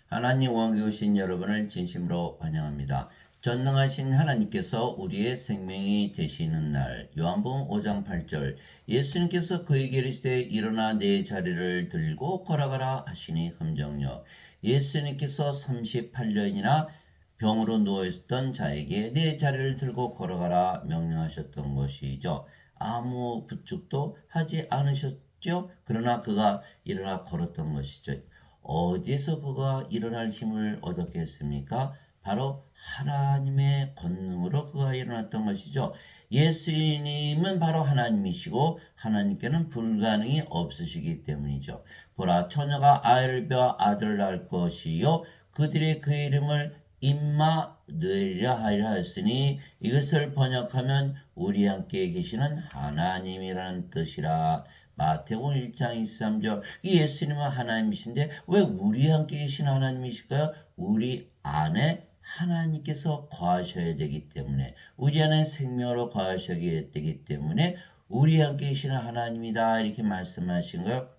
하나님 원에 오신 여러분을 진심으로 환영합니다. 전능하신 하나님께서 우리의 생명이 되시는 날 요한복음 5장 8절 예수님께서 그에게 이르시되 일어나 내 자리를 들고 걸어가라 하시니 흠정요. 예수님께서 38년이나 병으로 누워있던 자에게 내 자리를 들고 걸어가라 명령하셨던 것이죠. 아무 부축도 하지 않으셨죠. 그러나 그가 일어나 걸었던 것이죠. 어디에서 그가 일어날 힘을 얻었겠습니까? 바로 하나님의 권능으로 그가 일어났던 것이죠. 예수님은 바로 하나님이시고 하나님께는 불가능이 없으시기 때문이죠. 보라, 처녀가 아이를 베어 아들을 낳을 것이요 그들의 그 이름을 임마누엘이라 하리라 하였으니 이것을 번역하면 우리 함께 계시는 하나님이라는 뜻이라. 마태복음 1장 23절. 예수님은 하나님이신데 왜 우리 함께 계신 하나님이실까요? 우리 안에 하나님께서 거하셔야 되기 때문에, 우리 안에 생명으로 거하셔야 되기 때문에 우리 함께 계시는 하나님이다 이렇게 말씀하신 거예요.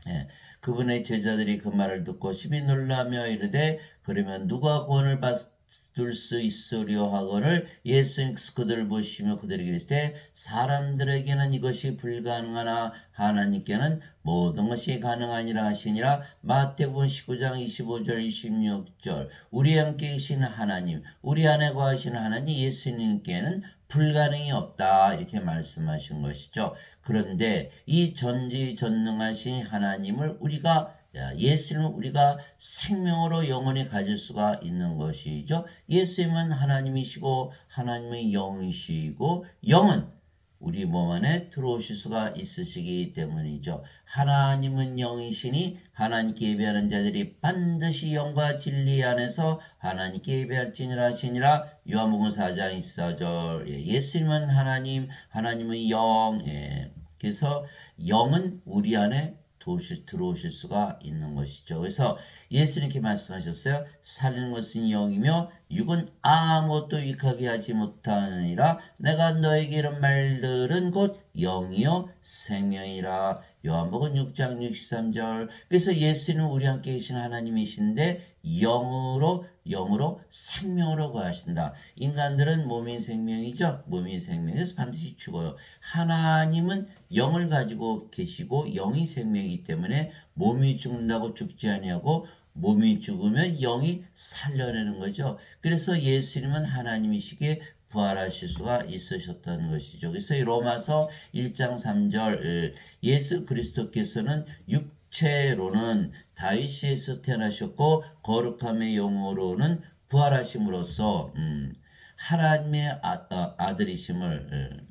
예, 그분의 제자들이 그 말을 듣고 심히 놀라며 이르되 그러면 누가 구원을 받을 수 있으려 하거늘 예수님 그들을 보시며 그들에게 이르시되 사람들에게는 이것이 불가능하나 하나님께는 모든 것이 가능하니라 하시니라. 마태복음 19장 25절 26절. 우리 함께 계신 하나님, 우리 안에 거하시는 하나님 예수님께는 불가능이 없다 이렇게 말씀하신 것이죠. 그런데 이 전지전능하신 하나님을 우리가 예수님은 우리가 생명으로 영원히 가질 수가 있는 것이죠. 예수님은 하나님이시고 하나님은 영이시고 영은 우리 몸 안에 들어오실 수가 있으시기 때문이죠. 하나님은 영이시니 하나님께 예배하는 자들이 반드시 영과 진리 안에서 하나님께 예배할지니라 하시니라. 요한복음 4장 24절. 예수님은 하나님, 하나님은 영. 그래서 영은 우리 안에 들어오실 수가 있는 것이죠. 그래서 예수님께 말씀하셨어요. 살리는 것은 영이며 육은 아무것도 유익하게 하지 못하느니라. 내가 너에게 이런 말들은 곧 영이요 생명이라. 요한복음 6장 63절. 그래서 예수는 우리 함께 계신 하나님이신데 영으로 생명으로 거하신다. 인간들은 몸이 생명이죠. 몸이 생명에서 반드시 죽어요. 하나님은 영을 가지고 계시고 영이 생명이기 때문에 몸이 죽는다고 죽지 아니하고 몸이 죽으면 영이 살려내는 거죠. 그래서 예수님은 하나님이시기에 부활하실 수가 있으셨던 것이죠. 그래서 이 로마서 1장 3절 예수 그리스도께서는 육체로는 다윗에서 태어나셨고 거룩함의 영으로는 부활하심으로써 하나님의 아들이심을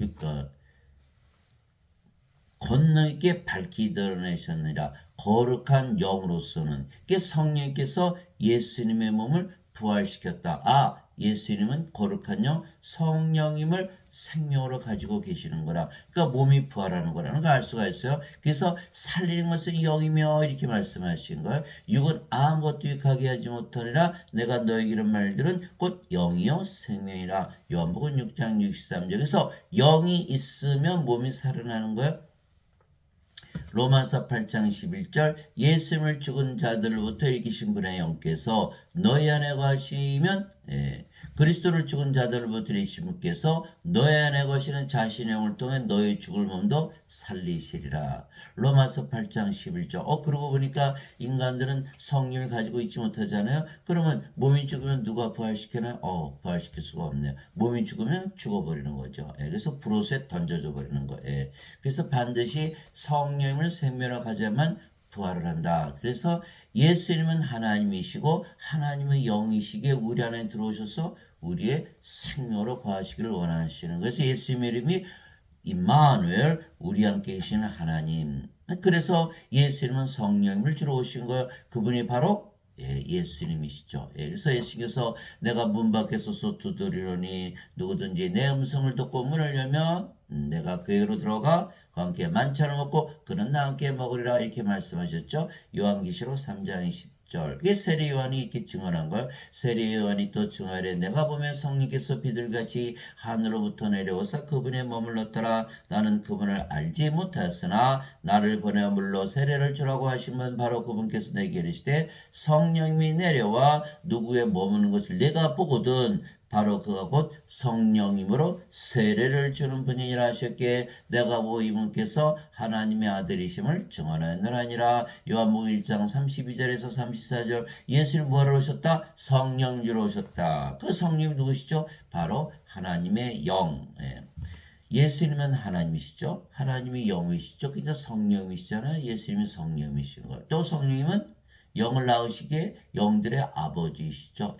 권능있게 밝히 드러내셨느니라. 거룩한 영으로서는 성령께서 예수님의 몸을 부활시켰다. 예수님은 거룩한 영, 성령임을 생명으로 가지고 계시는 거라. 그러니까 몸이 부활하는 거라는 걸 알 수가 있어요. 그래서 살리는 것은 영이며 이렇게 말씀하신 거예요. 육은 아무것도 유익하게 하지 못하리라. 내가 너에게 이런 말들은 곧 영이요 생명이라. 요한복음 6장 63절. 그래서 영이 있으면 몸이 살아나는 거예요. 로마서 8장 11절. 예수님을 죽은 자들로부터 일으키신 분의 영께서 너희 안에 거하시면 그리스도를 죽은 자들로부터 일으키신 분께서 너희 안에 거하시는 자신의 영을 통해 너희 죽을 몸도 살리시리라. 로마서 8장 11절. 그러고 보니까 인간들은 성령을 가지고 있지 못하잖아요. 그러면 몸이 죽으면 누가 부활시키나요? 부활시킬 수가 없네요. 몸이 죽으면 죽어버리는 거죠. 그래서 불옷에 던져져 버리는 거예요. 그래서 반드시 성령을 생명으로 가져야만 부활을 한다. 그래서 예수님은 하나님이시고 하나님은 영이시기에 우리 안에 들어오셔서 우리의 생명으로 거하시기를 원하시는 것이 예수님의 이름이 임마누엘, 우리 함께 계시는 하나님. 그래서 예수님은 성령을 주러 오신 거예요. 그분이 바로 예수님이시죠. 그래서 예수님께서 내가 문 밖에 서서 두드리노니 누구든지 내 음성을 듣고 문을 열면 내가 그에게로 들어가 그와 함께 만찬을 먹고 그는 나와 함께 먹으리라 이렇게 말씀하셨죠. 요한계시록 3장 10절. 그게 세례 요한이 이렇게 증언한 걸 세례 요한이 또 증언하래. 내가 보면 성령께서 비둘같이 하늘로부터 내려오사 그분에 머물렀더라. 나는 그분을 알지 못하였으나 나를 보내 물로 세례를 주라고 하신 분 바로 그분께서 내게 이르시되 성령이 내려와 누구에 머무는 것을 내가 보거든 바로 그가 곧 성령님으로 세례를 주는 분이라 하셨기에 내가 보고 이분께서 하나님의 아들이심을 증언하였느니라. 요한복음 1장 32절에서 34절. 예수님 뭐하러 오셨다? 성령 주러 오셨다. 그 성령이 누구시죠? 바로 하나님의 영. 예수님은 하나님이시죠. 하나님이 영이시죠. 그러니까 성령이시잖아요. 예수님이 성령이신 거예요. 또 성령님은 영을 낳으시기에 영들의 아버지이시죠.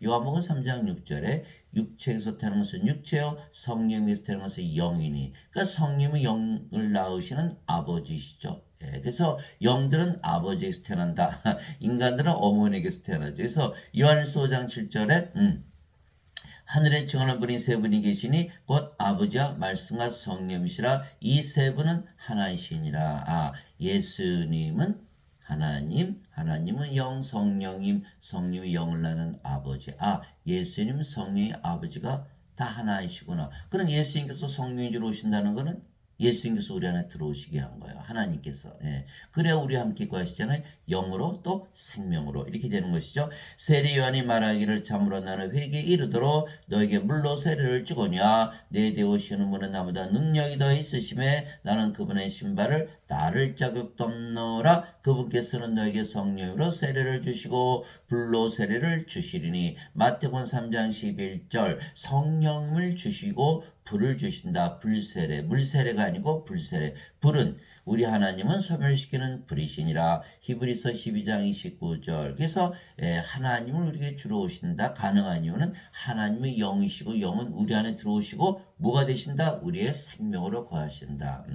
요한복음 3장 6절에 육체에서 태어난 것은 육체요 성령에서 태어난 것은 영이니. 그러니까 성령이 영을 낳으시는 아버지이시죠. 그래서 영들은 아버지에게서 태어난다. 인간들은 어머니에게서 태어나죠. 그래서 요한일서 5장 7절에 하늘에 증언한 분이 세 분이 계시니 곧 아버지와 말씀과 성령이시라. 이 세 분은 하나이시니라. 예수님은 하나님, 하나님은 영, 성령님, 성령이 영을 낳는 아버지. 예수님, 성령의 아버지가 다 하나이시구나. 그럼 예수님께서 성령이 주러 오신다는 것은 예수님께서 우리 안에 들어오시게 한 거예요. 하나님께서. 그래야 우리 함께 구하시잖아요. 영으로 또 생명으로 이렇게 되는 것이죠. 세례 요한이 말하기를 참으로 나는 회개에 이르도록 너에게 물로 세례를 주거냐. 내 뒤에 오시는 분은 나보다 능력이 더 있으심에 나는 그분의 신발을 나를 자격도 없노라. 그분께서는 너에게 성령으로 세례를 주시고 불로 세례를 주시리니. 마태복음 3장 11절. 성령을 주시고 불을 주신다. 불세례. 물세례가 아니고 불세례. 불은 우리 하나님은 소멸시키는 불이시니라. 히브리서 12장 29절. 그래서 하나님을 우리에게 주러 오신다. 가능한 이유는 하나님의 영이시고 영은 우리 안에 들어오시고 뭐가 되신다? 우리의 생명으로 거하신다.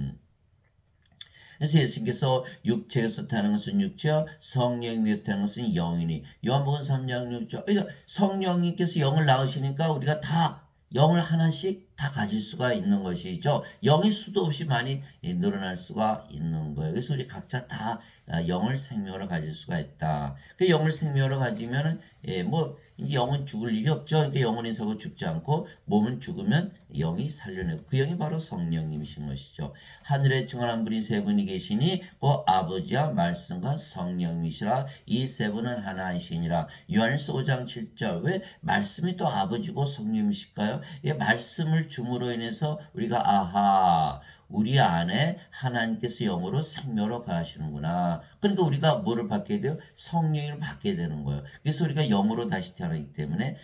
그래서 예수님께서 육체에서 태어난 것은 육체요 성령에서 태어난 것은 영이니. 요한복음 3장 6절. 그러니까 성령님께서 영을 낳으시니까 우리가 다 영을 하나씩 다 가질 수가 있는 것이죠. 영이 수도 없이 많이 늘어날 수가 있는 거예요. 그래서 우리 각자 다 영을 생명으로 가질 수가 있다. 그 영을 생명으로 가지면은 이제 영은 죽을 일이 없죠. 그러니까 영혼이 살고 죽지 않고 몸은 죽으면 영이 살려내고 그 영이 바로 성령님이신 것이죠. 하늘에 증언한 분이 세 분이 계시니 그 아버지와 말씀과 성령이시라. 이 세 분은 하나이시니라. 요한일서 5장 7절. 왜 말씀이 또 아버지고 성령이실까요? 말씀을 줌으로 인해서 우리가 우리 안에 하나님께서 영으로 생명으로 가시는구나. 그러니까 우리가 뭐를 받게 돼요? 성령을 받게 되는 거예요. 그래서 우리가 영으로 다시 태어나기 때문에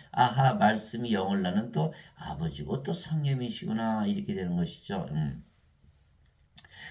말씀이 영을 낳는 또 아버지고 또 성령이시구나 이렇게 되는 것이죠.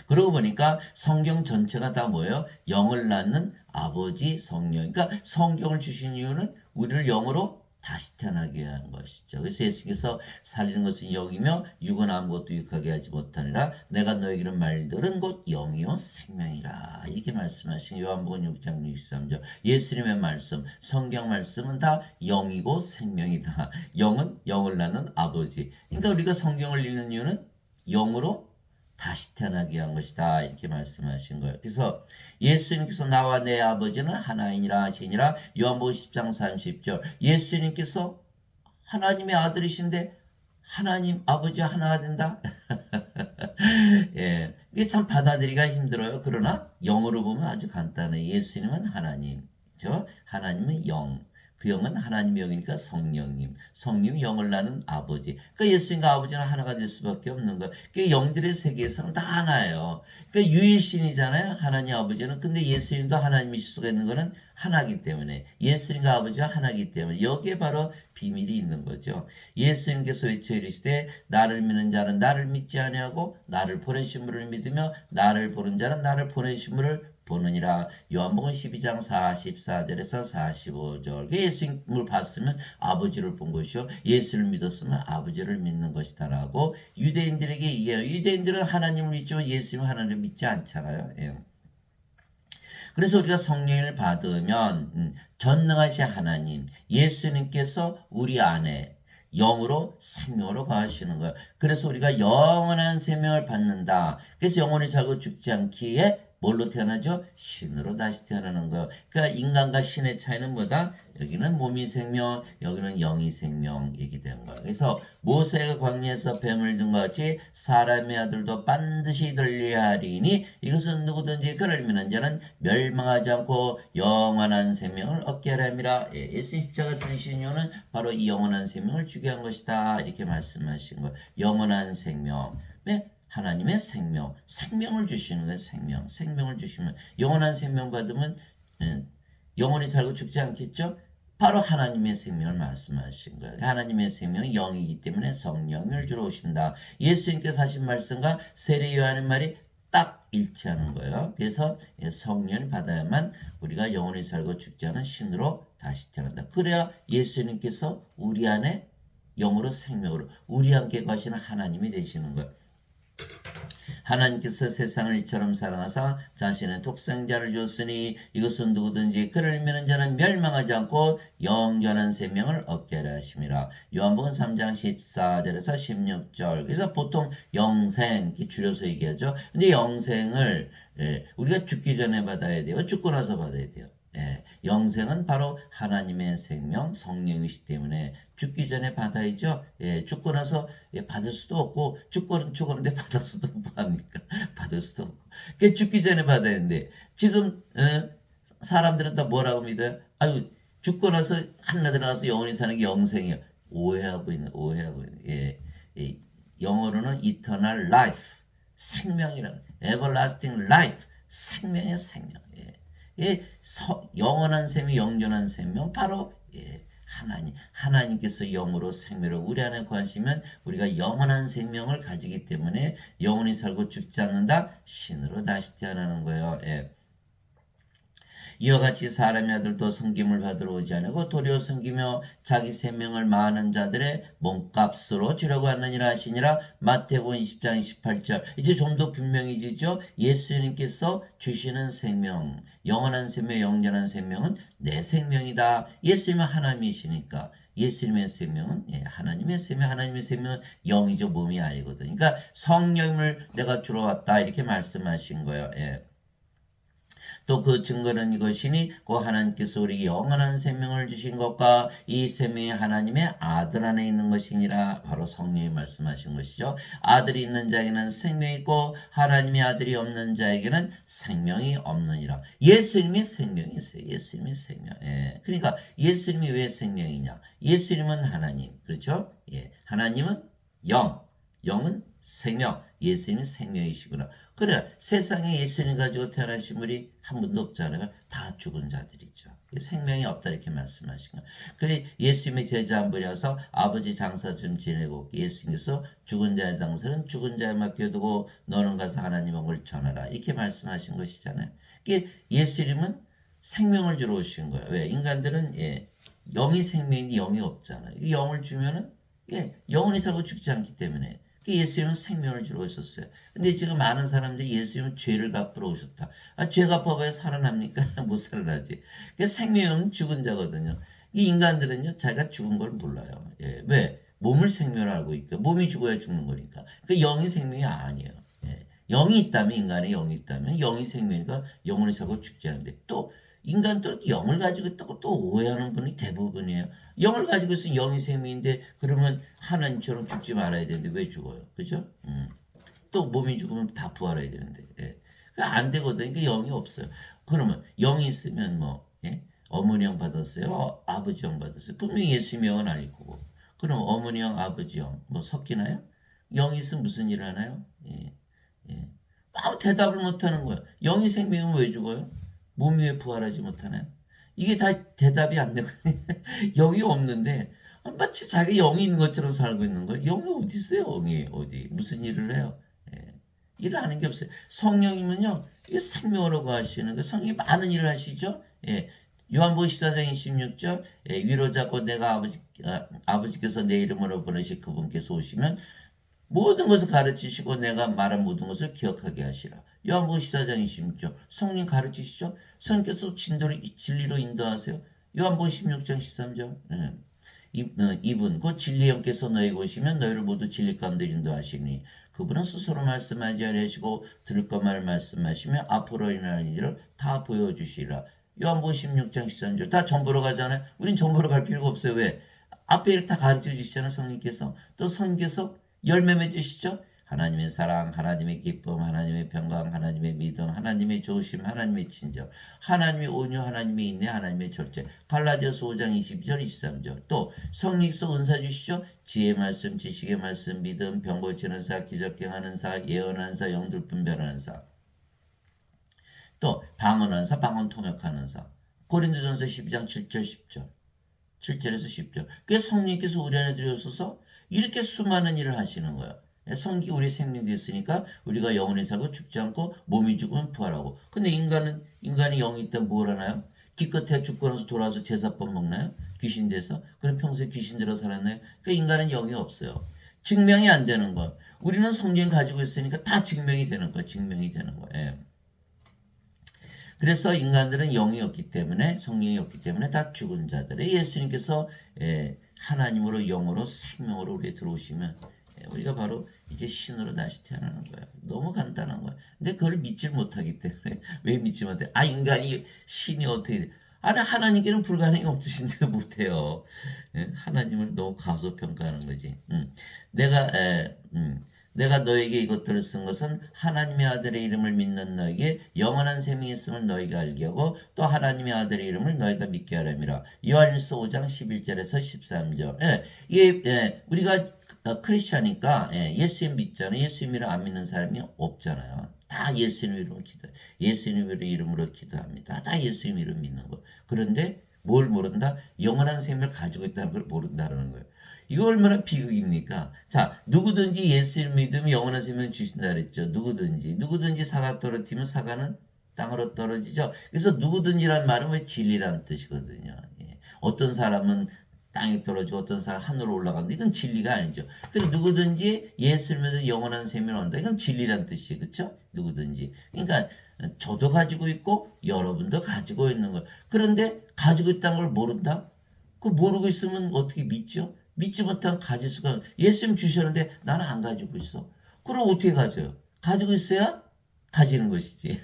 그러고 보니까 성경 전체가 다 뭐예요? 영을 낳는 아버지 성령. 그러니까 성경을 주신 이유는 우리를 영으로 다시 태어나게 하는 것이죠. 그래서 예수께서 살리는 것은 영이며 육은 아무것도 유익하게 하지 못하니라. 내가 너에게는 말들은 곧 영이요 생명이라. 이렇게 말씀하신 요한복음 6장 63절. 예수님의 말씀, 성경 말씀은 다 영이고 생명이다. 영은 영을 낳는 아버지. 그러니까 우리가 성경을 읽는 이유는 영으로 다시 태어나게 한 것이다. 이렇게 말씀하신 거예요. 그래서 예수님께서 나와 내 아버지는 하나이니라 하시니라. 요한복음 10장 30절. 예수님께서 하나님의 아들이신데 하나님 아버지 하나가 된다. 이게 참 받아들이기가 힘들어요. 그러나 영어로 보면 아주 간단해요. 예수님은 하나님, 하나님은 영. 그 영은 하나님의 영이니까 성령님, 성령이 영을 낳는 아버지. 그러니까 예수님과 아버지는 하나가 될 수밖에 없는 거예요. 그러니까 영들의 세계에서는 다 하나예요. 그러니까 유일신이잖아요. 하나님 아버지는. 근데 예수님도 하나님이실 수가 있는 거는 하나이기 때문에 예수님과 아버지가 하나이기 때문에 여기에 바로 비밀이 있는 거죠. 예수님께서 외쳐 이르시되 나를 믿는 자는 나를 믿지 아니하고 나를 보내신 분을 믿으며 나를 보는 자는 나를 보내신 분을 보느니라. 요한복음 12장 44절에서 45절. 예수님을 봤으면 아버지를 본 것이요 예수를 믿었으면 아버지를 믿는 것이다라고 유대인들에게 이해해요. 유대인들은 하나님을 믿지만 예수님은 하나님을 믿지 않잖아요. 그래서 우리가 성령을 받으면 전능하신 하나님 예수님께서 우리 안에 영으로 생명으로 거하시는 거예요. 그래서 우리가 영원한 생명을 받는다. 그래서 영원히 살고 죽지 않기에 뭘로 태어나죠? 신으로 다시 태어나는 거예요. 그러니까 인간과 신의 차이는 뭐다? 여기는 몸이 생명, 여기는 영이 생명 얘기된 거예요. 그래서 모세가 광야에서 뱀을 든 것 같이 사람의 아들도 반드시 들려야 하리니 이것은 누구든지 그를 믿는 자는 멸망하지 않고 영원한 생명을 얻게 하리라. 예수님 십자가 들으신 이유는 바로 이 영원한 생명을 주게 한 것이다. 이렇게 말씀하신 거예요. 영원한 생명. 네? 하나님의 생명, 생명을 주시는 거예요. 생명을 주시면 영원한 생명 받으면 영원히 살고 죽지 않겠죠? 바로 하나님의 생명을 말씀하신 거예요. 하나님의 생명은 영이기 때문에 성령을 주러 오신다. 예수님께서 하신 말씀과 세례 요한의 말이 딱 일치하는 거예요. 그래서 성령을 받아야만 우리가 영원히 살고 죽지 않은 신으로 다시 태어난다. 그래야 예수님께서 우리 안에 영으로 생명으로 우리 함께 거하시는 하나님이 되시는 거예요. 하나님께서 세상을 이처럼 사랑하사 자신의 독생자를 줬으니 이것은 누구든지 그를 믿는 자는 멸망하지 않고 영원한 생명을 얻게 하려 하심이라. 요한복음 3장 14절에서 16절. 그래서 보통 영생 이렇게 줄여서 얘기하죠. 근데 영생을 우리가 죽기 전에 받아야 돼요. 죽고 나서 받아야 돼요. 영생은 바로 하나님의 생명, 성령이시기 때문에 죽기 전에 받아야죠. 죽고 나서 받을 수도 없고 죽었는데 받을 수도 없고 합니까? 받을 수도 없고. 그러니까 죽기 전에 받아야 되는데 지금 사람들은 다 뭐라고 믿어요? 아유 죽고 나서 하늘에 들어가서 영원히 사는 게 영생이에요. 오해하고 있는. 영어로는 eternal life, 생명이라는 everlasting life, 생명의 생명. 영원한 생명, 영존한 생명, 바로 하나님께서 영으로 생명을 우리 안에 거하시면 우리가 영원한 생명을 가지기 때문에 영원히 살고 죽지 않는다. 신으로 다시 태어나는 거예요. 이와 같이 사람의 아들도 섬김을 받으러 오지 않고 도리어 섬기며 자기 생명을 많은 자들의 몸값으로 주려고 하느니라 하시니라. 마태복음 20장 28절. 이제 좀 더 분명해지죠. 예수님께서 주시는 생명, 영원한 생명, 영원한 생명은 내 생명이다. 예수님은 하나님이시니까 예수님의 생명은 하나님의 생명은 영이죠, 몸이 아니거든요. 그러니까 성령을 내가 주러 왔다 이렇게 말씀하신 거예요. 또 그 증거는 이것이니 그 하나님께서 우리에게 영원한 생명을 주신 것과 이 생명이 하나님의 아들 안에 있는 것이니라. 바로 성령이 말씀하신 것이죠. 아들이 있는 자에게는 생명이 있고 하나님의 아들이 없는 자에게는 생명이 없느니라. 예수님이 생명이 있어요. 예수님이 생명. 그러니까 예수님이 왜 생명이냐? 예수님은 하나님. 그렇죠? 하나님은 영은 생명. 예수님이 생명이시구나. 그래, 세상에 예수님 가지고 태어나신 분이 한 분도 없잖아요. 다 죽은 자들이죠. 생명이 없다 이렇게 말씀하신 거예요. 그래, 예수님의 제자 한 분이 와서 아버지 장사 좀 지내고 예수님께서 죽은 자의 장사는 죽은 자에 맡겨두고 너는 가서 하나님 왕을 전하라 이렇게 말씀하신 것이잖아요. 예수님은 생명을 주러 오신 거예요. 왜? 인간들은 영이 생명인데 영이 없잖아요. 영을 주면은 영원히 살고 죽지 않기 때문에 예수님은 생명을 주러 오셨어요. 근데 지금 많은 사람들이 예수님은 죄를 갚으러 오셨다. 죄 갚아봐야 살아납니까? 못 살아나지. 생명은 죽은 자거든요. 이 인간들은요, 자기가 죽은 걸 몰라요. 왜? 몸을 생명을 알고 있고, 몸이 죽어야 죽는 거니까. 영이 생명이 아니에요. 영이 있다면, 인간의 영이 있다면, 영이 생명이니까 영원히 살고 죽지 않는데, 또 인간도 영을 가지고 있다고 또 오해하는 분이 대부분이에요. 영을 가지고 있으면 영이 생명인데 그러면 하나님처럼 죽지 말아야 되는데 왜 죽어요? 그죠? 또 몸이 죽으면 다 부활해야 되는데 안 되거든요. 그러니까 영이 없어요. 그러면 영이 있으면 어머니 영 받았어요? 아버지 영 받았어요? 분명히 예수님의 영은 아닐 거고. 그럼 어머니 영, 아버지 영 섞이나요? 영이 있으면 무슨 일을 하나요? 아무 대답을 못하는 거예요. 영이 생명은 왜 죽어요? 몸이 왜 부활하지 못하나요? 이게 다 대답이 안 되거든요. 영이 없는데 마치 자기 영이 있는 것처럼 살고 있는 거예요. 영이 어디 있어요? 영이 어디 무슨 일을 해요? 일을 하는 게 없어요. 성령이면요 이게 생명으로 거하시는 거 성령이 많은 일을 하시죠. 요한복음 14장 26절 위로잡고 내가 아버지께서 내 이름으로 보내실 그분께서 오시면 모든 것을 가르치시고 내가 말한 모든 것을 기억하게 하시라. 요한복음 14장 26절 성령 가르치시죠. 성령께서 진리로 인도하세요. 요한복음 16장 13절 이분 곧 진리 영께서 너희에게 오시면 너희를 모두 진리 가운데 인도하시니 그분은 스스로 말씀하지 아니하시고 들을 것만 말씀하시며 앞으로 일어날 일을 다 보여주시라. 요한복음 16장 13절 다 전보러 가잖아요. 우린 전보러 갈 필요가 없어요. 왜? 앞에 일을 다 가르쳐 주시잖아요. 성령께서. 또 성령께서 열매 맺으시죠. 하나님의 사랑, 하나님의 기쁨, 하나님의 평강, 하나님의 믿음, 하나님의 좋으심, 하나님의 친절, 하나님의 온유, 하나님의 인내, 하나님의 절제. 갈라디아서 5장 22절, 23절. 또 성령께서 은사 주시죠. 지혜 말씀, 지식의 말씀, 믿음, 병 고치는 사, 기적 행하는 사, 예언하는 사, 영들 분별하는 사. 또 방언하는 사, 방언 통역하는 사. 고린도전서 12장 7절, 10절. 7절에서 10절. 그래서 성령께서 우리 안에 들여오셔서 이렇게 수많은 일을 하시는 거예요. 성기 우리 생명도 있으니까 우리가 영원히 살고 죽지 않고 몸이 죽으면 부활하고. 근데 인간이 영이 있다면 뭘 하나요? 기껏해 죽고 나서 돌아와서 제사법 먹나요? 귀신 돼서? 그럼 평소에 귀신 들어 살았나요? 그러니까 인간은 영이 없어요. 증명이 안 되는 것. 우리는 성령 가지고 있으니까 다 증명이 되는 거예요. 증명이 되는 거예요. 그래서 인간들은 영이 없기 때문에 성령이 없기 때문에 다 죽은 자들의 예수님께서 하나님으로 영으로 생명으로 우리에 들어오시면 우리가 바로 이제 신으로 다시 태어나는 거예요. 너무 간단한 거예요. 근데 그걸 믿질 못하기 때문에 왜 믿지 못해? 인간이 신이 어떻게 돼? 아니 하나님께는 불가능이 없으신데 못해요. 하나님을 너무 과소평가하는 거지. 내가 너에게 이것들을 쓴 것은 하나님의 아들의 이름을 믿는 너에게 영원한 생명이 있음을 너희가 알게 하고 또 하나님의 아들의 이름을 너희가 믿게 하렴이라. 요한일서 5장 11절에서 13절. 우리가 크리스찬이니까 예수님 믿잖아요. 예수님 이름 안 믿는 사람이 없잖아요. 다 예수님 이름으로 기도해요. 예수님 이름으로 기도합니다. 다 예수님 이름 믿는 거. 그런데 뭘 모른다? 영원한 생명을 가지고 있다는 걸 모른다는 거예요. 이거 얼마나 비극입니까? 자, 누구든지 예수를 믿으면 영원한 생명 주신다 그랬죠. 누구든지 사과 떨어뜨리면 사과는 땅으로 떨어지죠. 그래서 누구든지란 말은 왜 진리라는 뜻이거든요. 어떤 사람은 땅에 떨어지고 어떤 사람 하늘로 올라가는데 이건 진리가 아니죠. 그리고 누구든지 예수를 믿으면 영원한 생명을 얻는다. 이건 진리라는 뜻이에요. 그렇죠? 누구든지. 그러니까 저도 가지고 있고 여러분도 가지고 있는 거예요. 그런데 가지고 있다는 걸 모른다? 그 모르고 있으면 어떻게 믿죠? 믿지 못하면 가질 수가 예수님 주셨는데 나는 안 가지고 있어. 그럼 어떻게 가져요? 가지고 있어야 가지는 것이지.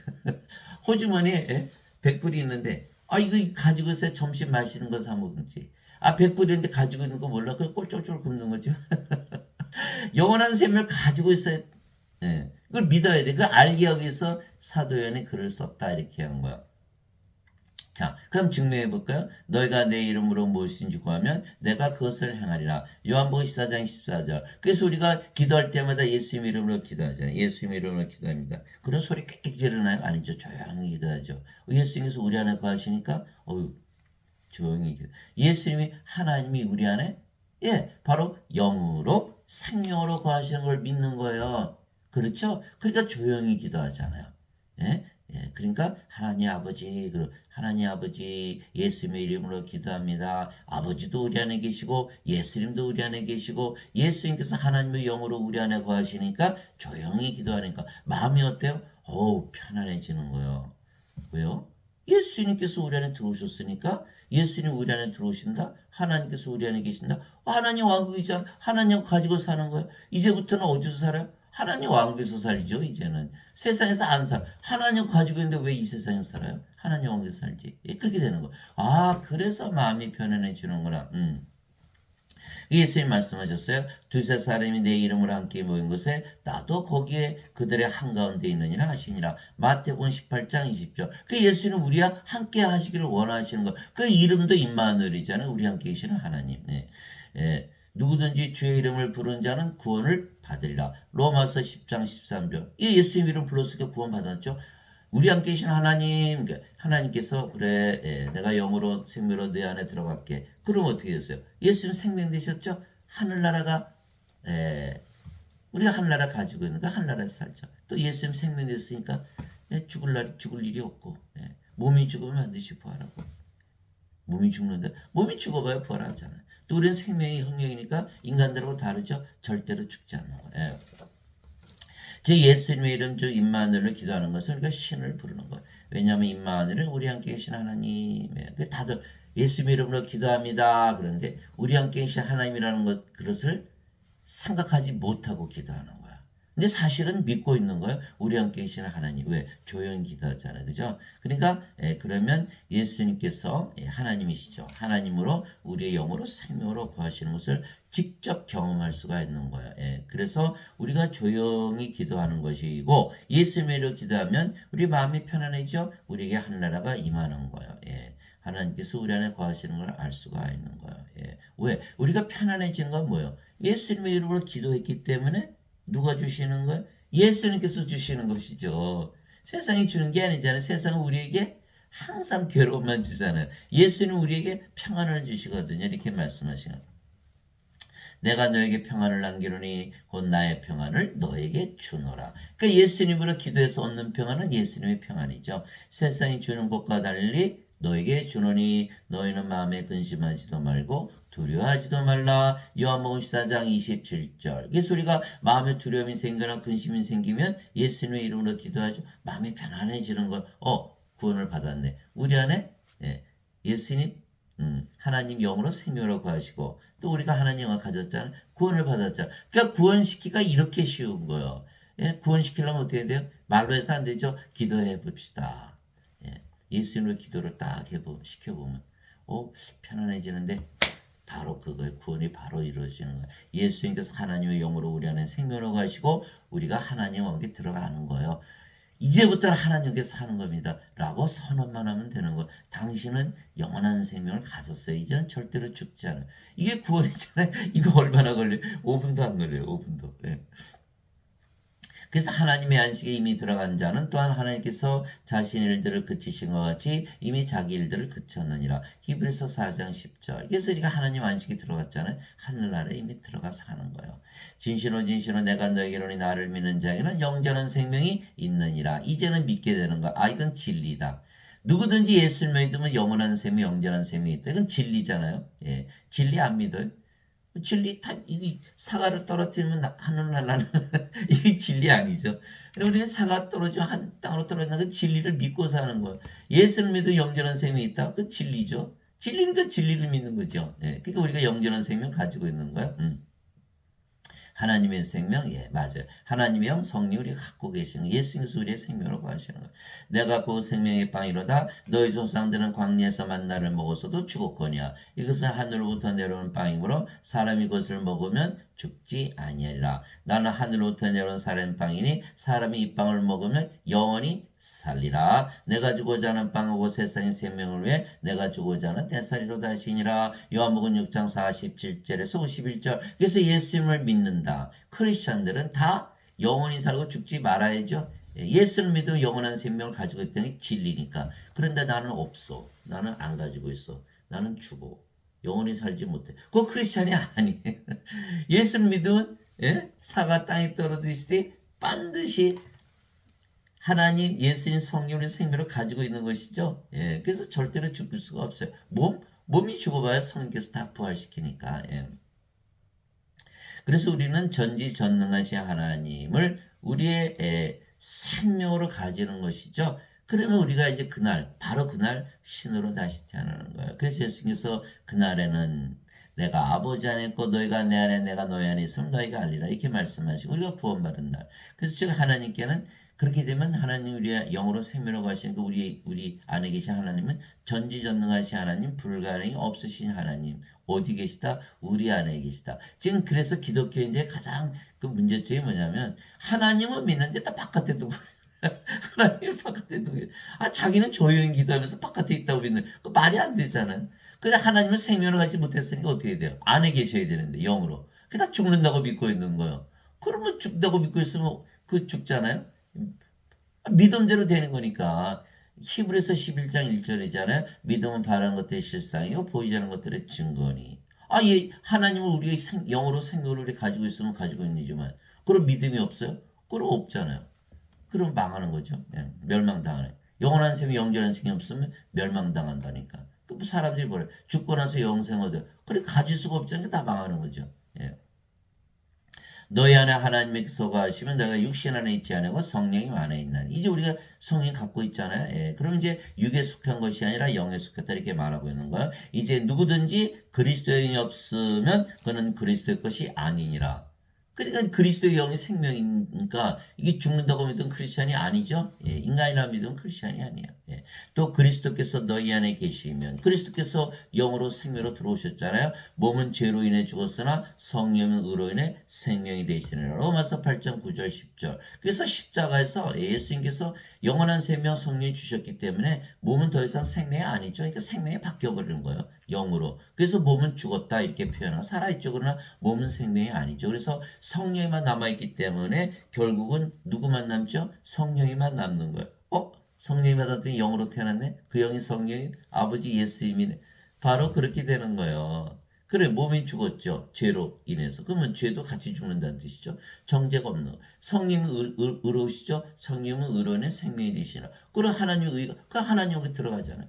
호주머니에 100불이 있는데 이거 가지고 있어야 점심 맛있는 거 사 먹는지. 100불인데 가지고 있는 거 몰라. 그냥 꼴쫄쫄 굶는 거죠. 영원한 생명을 가지고 있어야 그걸 믿어야 돼. 그걸 알기 위해서 사도연이 글을 썼다 이렇게 한 거야. 자, 그럼 증명해 볼까요? 너희가 내 이름으로 무엇인지 구하면 내가 그것을 행하리라. 요한복음 14장 14절. 그래서 우리가 기도할 때마다 예수님 이름으로 기도하잖아요. 예수님 이름으로 기도합니다. 그런 소리 꽥꽥 지르나요? 아니죠. 조용히 기도하죠. 예수님께서 우리 안에 거하시니까 조용히 기도. 예수님이 하나님이 우리 안에 바로 영으로 생명으로 거하시는 걸 믿는 거예요. 그렇죠? 그러니까 조용히 기도하잖아요. 그러니까 하나님 아버지 예수님의 이름으로 기도합니다. 아버지도 우리 안에 계시고 예수님도 우리 안에 계시고 예수님께서 하나님의 영으로 우리 안에 거하시니까 조용히 기도하니까 마음이 어때요? 편안해지는 거예요. 왜요? 예수님께서 우리 안에 들어오셨으니까 예수님 우리 안에 들어오신다. 하나님께서 우리 안에 계신다. 하나님 왕국이잖아. 하나님 가지고 사는 거예요. 이제부터는 어디서 살아요? 하나님 왕국에서 살죠. 이제는 세상에서 안 살. 하나님 가지고 있는데 왜 이 세상에서 살아요? 하나님 왕국에서 살지. 그렇게 되는 거. 그래서 마음이 편안해지는구나. 예수님 말씀하셨어요. 두세 사람이 내 이름으로 함께 모인 곳에 나도 거기에 그들의 한가운데 있느니라 하시니라. 마태복음 18장 20절. 그 예수는 우리와 함께 하시기를 원하시는 것. 그 이름도 임마누엘이잖아요. 우리 함께 계시는 하나님. 누구든지 주의 이름을 부른 자는 구원을 받으리라. 로마서 10장 13절. 이 예수님 이름 불렀으니까 구원 받았죠. 우리 함께 계신 하나님, 하나님께서 그래 내가 영으로 생명으로 내 안에 들어갈게. 그럼 어떻게 됐어요? 예수님 생명 되셨죠? 하늘나라가 우리가 하늘나라 가지고 있는 거 하늘나라에서 살죠. 또 예수님 생명 됐으니까 죽을 일이 없고 몸이 죽으면 반드시 부활하고 몸이 죽는데 몸이 죽어봐야 부활하잖아요. 또 우리는 생명이 형령이니까 인간들하고 다르죠. 절대로 죽지 않는 거예요. 제 예수님의 이름 즉 임마누엘로 기도하는 것은 우리가 신을 부르는 거예요. 왜냐하면 임마누엘 우리 함께 계신 하나님. 그 다들 예수님 이름으로 기도합니다. 그런데 우리 함께 계신 하나님이라는 그것을 생각하지 못하고 기도하는 거야. 근데 사실은 믿고 있는 거예요. 우리 함께 계시는 하나님. 왜? 조용히 기도하잖아요. 그죠? 그러니까 그러면 예수님께서 하나님이시죠. 하나님으로 우리의 영으로 생명으로 거하시는 것을 직접 경험할 수가 있는 거예요. 그래서 우리가 조용히 기도하는 것이고 예수님으로 기도하면 우리 마음이 편안해져 우리에게 하늘나라가 임하는 거예요. 하나님께서 우리 안에 거하시는 걸 알 수가 있는 거예요. 왜? 우리가 편안해지는 건 뭐예요? 예수님의 이름으로 기도했기 때문에 누가 주시는 거예요? 예수님께서 주시는 것이죠. 세상이 주는 게 아니잖아요. 세상은 우리에게 항상 괴로움만 주잖아요. 예수님은 우리에게 평안을 주시거든요. 이렇게 말씀하시는. 내가 너에게 평안을 남기노니 곧 나의 평안을 너에게 주노라. 그러니까 예수님으로 기도해서 얻는 평안은 예수님의 평안이죠. 세상이 주는 것과 달리 너에게 주노니 너희는 마음에 근심하지도 말고 두려워하지도 말라. 요한복음 14장 27절. 그래서 우리가 마음에 두려움이 생기거나 근심이 생기면 예수님의 이름으로 기도하죠. 마음이 편안해지는 걸 구원을 받았네. 우리 안에 예수님 하나님 영으로 생명으로 구하시고 또 우리가 하나님 영을 가졌잖아요. 구원을 받았잖아요. 그러니까 구원시키기가 이렇게 쉬운 거예요. 구원시키려면 어떻게 해야 돼요? 말로 해서 안 되죠. 기도해 봅시다. 예수님으로 기도를 딱 시켜보면 편안해지는데 바로 그거에 구원이 바로 이루어지는 거예요. 예수님께서 하나님의 영으로 우리 안에 생명으로 가시고 우리가 하나님 영에 들어가는 거예요. 이제부터는 하나님께서 사는 겁니다. 라고 선언만 하면 되는 거예요. 당신은 영원한 생명을 가졌어요. 이제는 절대로 죽지 않아요. 이게 구원이잖아요. 이거 얼마나 걸려요? 5분도 안 걸려요. 5분도. 그래서 하나님의 안식에 이미 들어간 자는 또한 하나님께서 자신의 일들을 그치신 것 같이 이미 자기 일들을 그쳤느니라. 히브리서 4장 10절. 그래서 우리가 하나님 안식에 들어갔잖아요. 하늘나라에 이미 들어가 사는 거예요. 진실로 내가 너에게로니 나를 믿는 자에게는 영전한 생명이 있느니라. 이제는 믿게 되는 거. 이건 진리다. 누구든지 예수를 믿으면 영원한 생명, 영전한 생명이 있다. 이건 진리잖아요. 진리 안 믿어요? 진리 이 사과를 떨어뜨리면 하늘나라는 이게 진리 아니죠. 우리는 사과 떨어지면 땅으로 떨어지는 그 진리를 믿고 사는 거예요. 예수를 믿어 영전한 생명이 있다. 그 진리죠. 진리니까 진리를 믿는 거죠. 그러니까 우리가 영전한 생명 가지고 있는 거예요. 하나님의 생명, 맞아요. 하나님의 영 성령 우리가 갖고 계시는 거예요. 예수님께서 우리의 생명으로 구하시는 거예요. 내가 그 생명의 빵이로다. 너희 조상들은 광야에서 만나를 먹어서도 죽었거니와 이것은 하늘로부터 내려오는 빵이므로 사람이 그것을 먹으면 죽지 아니하리라. 나는 하늘로부터 내려온 살아있는 빵이니 사람이 이 빵을 먹으면 영원히 살리라. 내가 주고자 하는 빵하고 세상의 생명을 위해 내가 주고자 하는 내 살이로다 하시니라. 요한복음 6장 47절에서 51절. 그래서 예수님을 믿는다. 크리스천들은 다 영원히 살고 죽지 말아야죠. 예수를 믿으면 영원한 생명을 가지고 있다는 게 진리니까. 그런데 나는 없어. 나는 안 가지고 있어. 나는 죽어. 영원히 살지 못해. 그거 크리스찬이 아니에요. 예수를 믿으면 사과 땅에 떨어졌을 때 반드시 하나님 예수님 성령의 생명을 가지고 있는 것이죠. 그래서 절대로 죽을 수가 없어요. 몸이 죽어봐야 성령께서 다 부활시키니까. 그래서 우리는 전지전능하신 하나님을 우리의 생명으로 가지는 것이죠. 그러면 우리가 이제 바로 그날 신으로 다시 태어나는 거예요. 그래서 예수님께서 그날에는 내가 아버지 안에 있고 너희가 내 안에 내가 너희 안에 있으면 너희가 알리라 이렇게 말씀하시고 우리가 구원받은 날. 그래서 지금 하나님께는 그렇게 되면 하나님 우리의 영으로 생명으로 가시는 그 우리 안에 계신 하나님은 전지전능하신 하나님, 불가능이 없으신 하나님. 어디 계시다? 우리 안에 계시다. 지금 그래서 기독교인들의 가장 그 문제점이 뭐냐면 하나님은 믿는데 다 바깥에 두고 하나님 바깥에 두고 자기는 조용히 기도하면서 바깥에 있다고 믿는 그 말이 안 되잖아요. 그래 하나님은 생명을 가지 못했으니까 어떻게 돼요? 안에 계셔야 되는데 영으로. 그게 다 죽는다고 믿고 있는 거예요. 그러면 죽다고 믿고 있으면 그 죽잖아요. 믿음대로 되는 거니까. 히브리서 11장 1절이잖아요. 믿음은 바라는 것들의 실상이요 보이지 않는 것들의 증거니. 하나님은 우리의 영으로 생명을 우리 가지고 있으면 가지고 있지만 그럼 믿음이 없어요? 그럼 없잖아요. 그럼 망하는 거죠. 멸망당하네. 영원한 생명, 영원한 생명이 없으면 멸망당한다니까. 그 사람들이 뭐래? 죽고 나서 영생 얻어. 그래 가질 수가 없잖아요. 다 망하는 거죠. 너희 안에 하나님께서 거하시면 내가 육신 안에 있지 않고 성령이 안에 있나니. 이제 우리가 성령 갖고 있잖아요. 예. 그럼 이제 육에 속한 것이 아니라 영에 속했다 이렇게 말하고 있는 거예요. 이제 누구든지 그리스도의 영이 없으면 그는 그리스도의 것이 아니니라. 그러니까 그리스도의 영이 생명이니까 이게 죽는다고 믿은 크리스찬이 아니죠. 예, 인간이라 믿은 크리스찬이 아니에요. 예. 또 그리스도께서 너희 안에 계시면 그리스도께서 영으로 생명으로 들어오셨잖아요. 몸은 죄로 인해 죽었으나 성령은 의로 인해 생명이 되시느라. 로마서 8장 9절 10절. 그래서 십자가에서 예수님께서 영원한 생명 성령이 주셨기 때문에 몸은 더 이상 생명이 아니죠. 그러니까 생명이 바뀌어버리는 거예요. 영으로. 그래서 몸은 죽었다 이렇게 표현하고 살아있죠. 그러나 몸은 생명이 아니죠. 그래서 성령이만 남아있기 때문에 결국은 누구만 남죠? 성령이만 남는 거예요. 성령이 받았더니 영으로 태어났네? 그 영이 성령이 아버지 예수님이네. 바로 그렇게 되는 거예요. 그래, 몸이 죽었죠. 죄로 인해서. 그러면 죄도 같이 죽는다는 뜻이죠. 정죄가 없는 거. 성령은 의로우시죠? 성령은 의로운의 생명이 되시나. 그리고 하나님의 의가, 그 하나님 여기 들어가잖아요.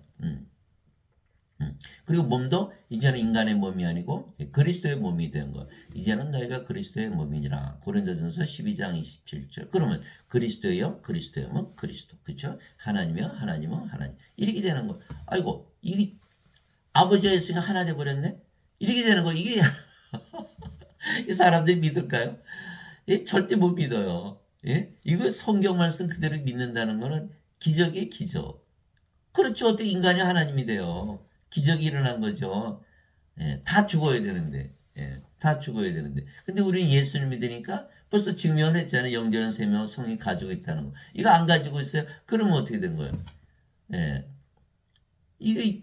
그리고 몸도 이제는 인간의 몸이 아니고 그리스도의 몸이 된 거. 이제는 너희가 그리스도의 몸이니라. 고린도전서 12장 27절. 그러면 그리스도의 영, 그리스도의 영, 그리스도. 그렇죠? 하나님이요, 하나님은 하나님. 이렇게 되는 거. 아이고, 이 아버지가 있으니까 하나 돼 버렸네. 이렇게 되는 거. 이게 이 사람들이 믿을까요? 절대 못 믿어요. 예? 이거 성경 말씀 그대로 믿는다는 거는 기적이에요, 기적. 그렇죠. 어떻게 인간이 하나님이 돼요? 기적이 일어난 거죠. 예, 다 죽어야 되는데. 예, 다 죽어야 되는데. 근데 우리는 예수를 믿으니까 벌써 증명했잖아요. 영전한 생명 성이 가지고 있다는 거. 이거 안 가지고 있어요? 그러면 어떻게 된 거예요? 예. 이거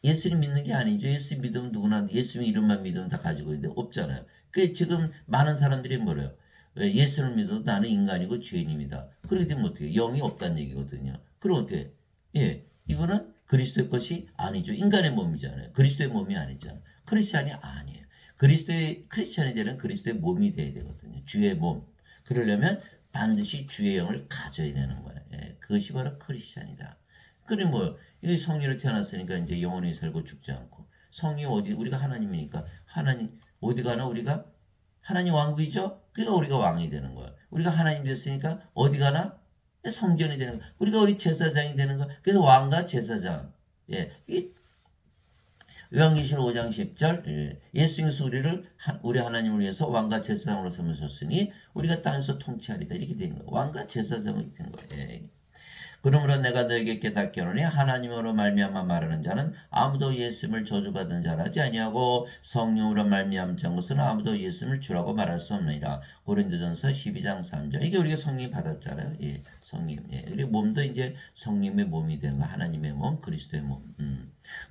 예수님 믿는 게 아니죠. 예수 믿으면 누구나 예수 이름만 믿으면 다 가지고 있는데 없잖아요. 그 지금 많은 사람들이 뭐래요? 예수를 믿어도 나는 인간이고 죄인입니다. 그렇게 되면 어떻게? 영이 없다는 얘기거든요. 그럼 어떻게? 예, 이거는 그리스도의 것이 아니죠. 인간의 몸이잖아요. 그리스도의 몸이 아니잖아요. 크리스찬이 아니에요. 그리스도의 크리스찬이 되는 그리스도의 몸이 돼야 되거든요. 주의 몸. 그러려면 반드시 주의 영을 가져야 되는 거예요. 예, 그것이 바로 크리스찬이다. 그래 뭐 이 성령으로 태어났으니까 이제 영원히 살고 죽지 않고 성령 어디 우리가 하나님이니까 하나님 어디 가나 우리가 하나님 왕국이죠. 그러니까 우리가 왕이 되는 거야. 우리가 하나님 됐으니까 어디 가나 성전이 되는 거야. 우리가 우리 제사장이 되는 거야. 그래서 왕과 제사장. 예, 이 요한계시록 5장 10절 예수님께서 우리 하나님을 위해서 왕과 제사장으로 삼으셨으니 우리가 땅에서 통치하리다 이렇게 된 거예요. 왕과 제사장이 된 거예요. 예. 그러므로 내가 너에게 깨닫게 하노니 하나님으로 말미암아 말하는 자는 아무도 예수님을 저주받은 자라지 아니하고 성령으로 말미암은 것은 아무도 예수님을 주라고 말할 수 없느니라. 고린도전서 12장 3절. 이게 우리가 성령 받았잖아요. 예, 성령. 예. 그리고 몸도 이제 성령의 몸이 되는 거. 하나님의 몸, 그리스도의 몸.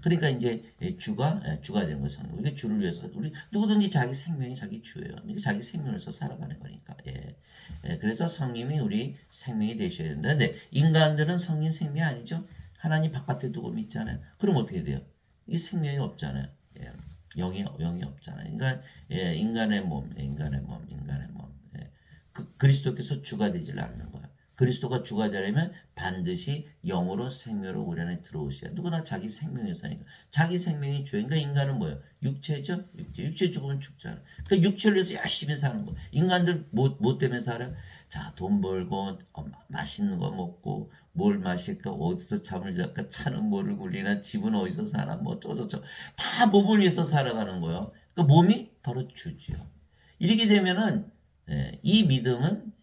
그러니까 이제 주가 되는 거죠. 우리가 주를 위해서 우리 누구든지 자기 생명이 자기 주예요. 자기 생명에서 살아가는 거니까. 예. 예, 그래서 성님이 우리 생명이 되셔야 된다. 근데 인간들은 성령 생명이 아니죠. 하나님 바깥에 두고 믿잖아요. 그럼 어떻게 돼요? 이 생명이 없잖아요. 예, 영이 없잖아요. 그러니까 예, 인간의 몸. 예. 그리스도께서 주가 되질 않는 거예요. 그리스도가 주가 되려면 반드시 영으로 생명으로 우리 안에 들어오셔야 누구나 자기 생명에 사니까 자기 생명이 죄인가 인간은 뭐예요? 육체죠? 육체 죽으면 죽잖아요. 그러니까 육체를 위해서 열심히 사는 거. 인간들 뭐 때문에 살아요? 자, 돈 벌고 맛있는 거 먹고 뭘 마실까 어디서 잠을 잘까 차는 뭐를 굴리나 집은 어디서 사나 뭐 저저저 다 몸을 위해서 살아가는 거예요. 그 몸이 바로 주죠. 이렇게 되면은 이 믿음은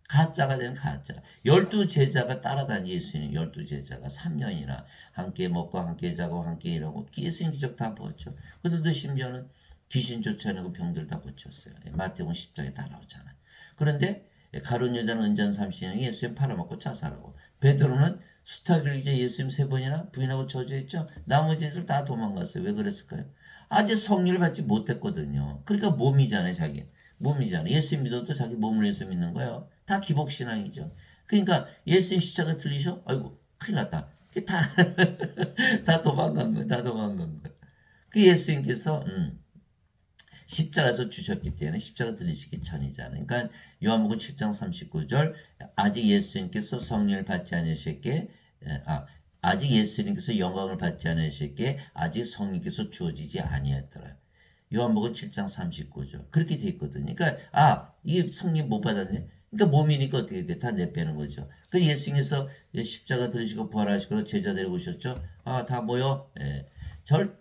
가짜가 된 가짜. 12제자가 따라다니 예수님 12제자가 3년이나 함께 먹고 함께 자고 함께 일하고 예수님 기적 다 보았죠. 그들도 심지어는 귀신 쫓아내고 병들 다 고쳤어요. 마태복음 10장에 다 나오잖아요. 그런데 가룟 여자는 은전 30년에 예수님 팔아먹고 자살하고 베드로는 수타기를 이제 예수님 3번이나 부인하고 저주했죠. 나머지 애들 다 도망갔어요. 왜 그랬을까요? 아직 성령을 받지 못했거든요. 그러니까 몸이잖아요, 자기. 몸이잖아요. 예수님 믿어도 자기 몸을 위해서 믿는 거예요. 다 기복신앙이죠. 그러니까 예수님 십자가 들리셔? 아이고 큰일 났다. 다, 다 도망간 거예요. 다 도망간 거예요. 그 예수님께서 십자가에서 주셨기 때문에 십자가 들리시기 전이잖아요. 그러니까 요한복음 7장 39절 아직 예수님께서 성령을 받지 않으셨기에 아직 예수님께서 영광을 받지 않으셨기에 아직 성령께서 주어지지 아니했더라. 요한복음 7장 39절. 그렇게 돼 있거든요. 그러니까 이게 성령 못 받았네. 그러니까 몸이니까 어떻게 돼? 다 내빼는 거죠. 그 예수님께서 십자가 들으시고 부활하시고 제자들이 오셨죠. 다 모여. 예.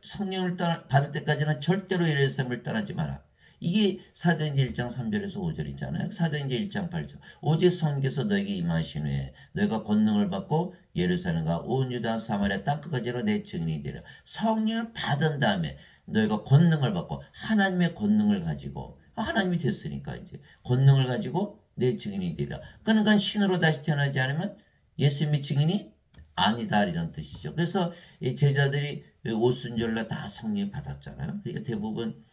성령을 받을 때까지는 절대로 예루살렘을 떠나지 마라. 이게 사도행전 1장 3절에서 5절이잖아요. 사도행전 1장 8절. 오직 성령께서 너에게 임하신 후에 너희가 권능을 받고 예루살렘과 온 유다 사마리아 땅끝까지로 내 증인이 되리라. 성령을 받은 다음에 너희가 권능을 받고 하나님의 권능을 가지고 하나님이 됐으니까 이제 권능을 가지고 내 증인이 되리라. 그러니까 신으로 다시 태어나지 않으면 예수님의 증인이 아니다 이런 뜻이죠. 그래서 이 제자들이 오순절날 다 성령 받았잖아요. 그러니까 대부분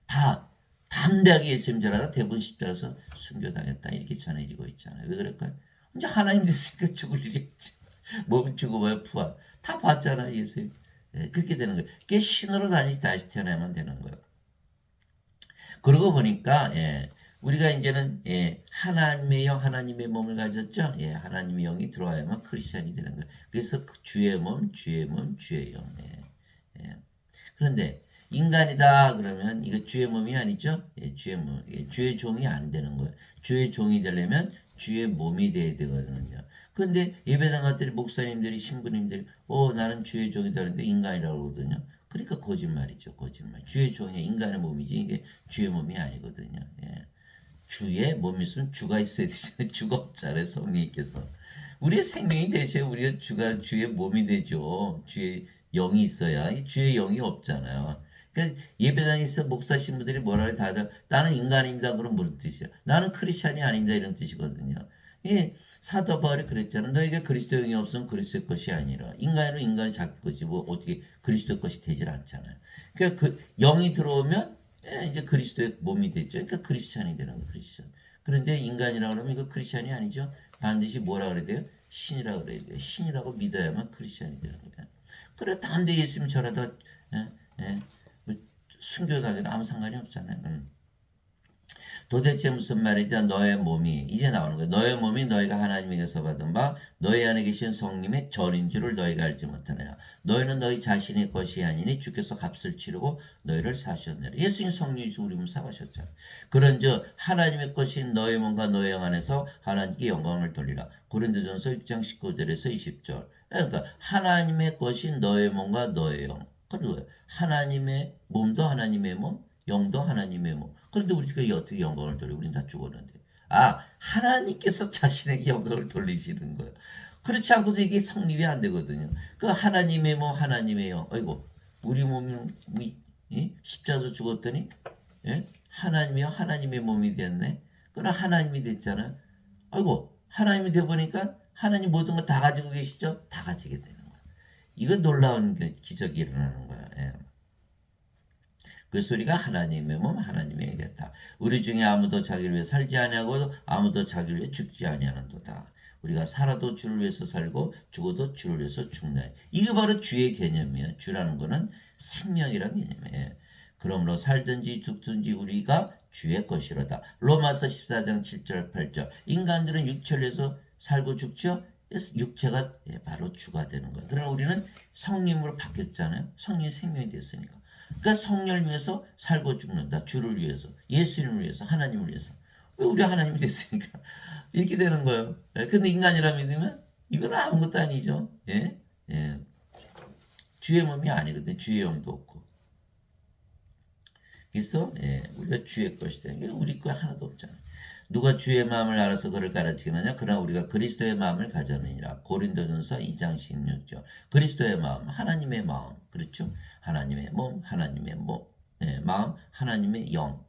다 담대하게 예수님 전하다 대부분 십자가에서 순교당했다 이렇게 전해지고 있잖아요. 왜 그럴까요? 이제 하나님 됐으니까 죽을 일이 없지. 몸 죽어봐야 부활. 다 봤잖아 예수님. 그렇게 되는 거예요. 그게 신으로 다시 태어나면 되는 거예요. 그러고 보니까 우리가 이제는 하나님의 영, 하나님의 몸을 가졌죠. 하나님의 영이 들어와야만 크리스천이 되는 거예요. 그래서 주의 몸, 주의 몸, 주의 영. 그런데 인간이다 그러면 이거 주의 몸이 아니죠. 주의 몸, 주의 종이 안 되는 거예요. 주의 종이 되려면 주의 몸이 돼야 되거든요. 그런데 예배당 갔더니 목사님들이 신부님들이 나는 주의 종이다 그러는데 인간이라고 그러거든요. 그러니까 거짓말이죠. 거짓말. 주의 종이 인간의 몸이지 이게 주의 몸이 아니거든요. 주의 몸이 있으면 주가 있어야 되잖아요. 주가 없잖아요. 성령님께서. 우리의 생명이 되셔야 우리가 주의 몸이 되죠. 주의 영이 있어야. 주의 영이 없잖아요. 그러니까 예배당에서 목사 신부들이 뭐라 그래 다들 나는 인간입니다. 그럼 무슨 뜻이야? 나는 크리스찬이 아닙니다. 이런 뜻이거든요. 사도 바울이 그랬잖아. 너에게 그리스도 영이 없으면 그리스도의 것이 아니라 인간은 인간이 자기 것이 뭐 어떻게 그리스도의 것이 되질 않잖아요. 그러니까 그 영이 들어오면 이제 그리스도의 몸이 됐죠. 그러니까 크리스찬이 되는 거예요. 크리스찬. 그런데 인간이라고 하면 이거 크리스찬이 아니죠. 반드시 뭐라 그래야 돼요? 신이라고 그래야 돼요. 신이라고 믿어야만 크리스찬이 되는 거예요. 그래 담대 예수님 저라도 순교당해도 아무 상관이 없잖아요. 도대체 무슨 말이냐? 너의 몸이 이제 나오는 거예요. 너의 몸이 너희가 하나님에게서 받은 바 너희 안에 계신 성님의 절인 줄을 너희가 알지 못하느냐. 너희는 너희 자신의 것이 아니니 주께서 값을 치르고 너희를 사셨느라. 예수님 성령이시 우리 몸 사가셨잖아요. 그런즉 하나님의 것인 너의 몸과 너의 영 안에서 하나님께 영광을 돌리라. 고린도전서 6장 19절에서 20절. 그러니까 하나님의 것인 너의 몸과 너의 영. 그리고 하나님의 몸도 하나님의 몸, 영도 하나님의 몸. 그런데 우리가 어떻게 영광을 돌려? 우린 다 죽었는데. 하나님께서 자신에게 영광을 돌리시는 거예요. 그렇지 않고서 이게 성립이 안 되거든요. 그 하나님의 몸, 하나님의 영. 아이고, 우리 몸이 십자가에서 죽었더니 하나님의 몸이 됐네. 그러나 하나님이 됐잖아요. 아이고, 하나님이 되보니까 하나님 모든 거 다 가지고 계시죠? 다 가지게 되는 거예요. 이거 놀라운 기적이 일어나는 거예요. 그래서 우리가 하나님의 몸, 하나님의 영이 됐다. 우리 중에 아무도 자기를 위해 살지 아니하고 아무도 자기를 위해 죽지 아니하는도다. 우리가 살아도 주를 위해서 살고 죽어도 주를 위해서 죽나. 이게 바로 주의 개념이에요. 주라는 거는 생명이라는 개념이에요. 그러므로 살든지 죽든지 우리가 주의 것이로다. 로마서 14장 7절 8절. 인간들은 육체를 위해서 살고 죽죠. 육체가 바로 주가 되는 거예요. 그러나 우리는 성령으로 바뀌었잖아요. 성령이 생명이 됐으니까. 그러니까 성령을 위해서 살고 죽는다. 주를 위해서, 예수님을 위해서, 하나님을 위해서. 왜 우리 하나님이 됐으니까 이렇게 되는 거예요. 근데 인간이라 믿으면 이건 아무것도 아니죠. 주의 몸이 아니거든. 주의 영도 없고. 그래서 우리가 주의 것이다. 우리 거 하나도 없잖아요. 누가 주의 마음을 알아서 그를 가르치느냐? 그러나 우리가 그리스도의 마음을 가졌느니라. 고린도전서 2장 16절. 그리스도의 마음, 하나님의 마음, 그렇죠? 하나님의 몸, 하나님의 마음, 하나님의 영.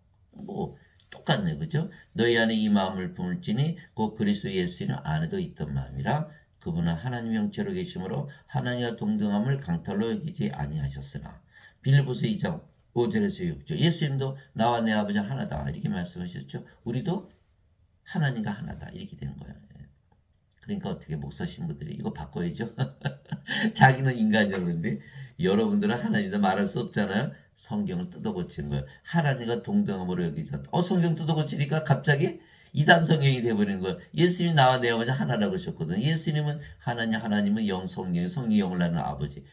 똑같네, 그죠? 너희 안에 이 마음을 품을지니 곧 그리스도 예수님 안에도 있던 마음이라. 그분은 하나님 형체로 계심으로 하나님과 동등함을 강탈로 여기지 아니하셨으나. 빌립보서 2장 5절에서 6절. 예수님도 나와 내 아버지 하나다 이렇게 말씀하셨죠. 우리도 하나님과 하나다 이렇게 되는 거예요. 그러니까 어떻게 목사 신부들이 이거 바꿔야죠. 자기는 인간이라고 그러는데 여러분들은 하나님이다 말할 수 없잖아요. 성경을 뜯어 고치는 거예요. 하나님과 동등함으로 여기자. 성경 뜯어 고치니까 갑자기 이단 성경이 되어버리는 거예요. 예수님이 나와 내 아버지 하나라고 하셨거든. 예수님은 하나님은 영 성령이 영을 나는 아버지.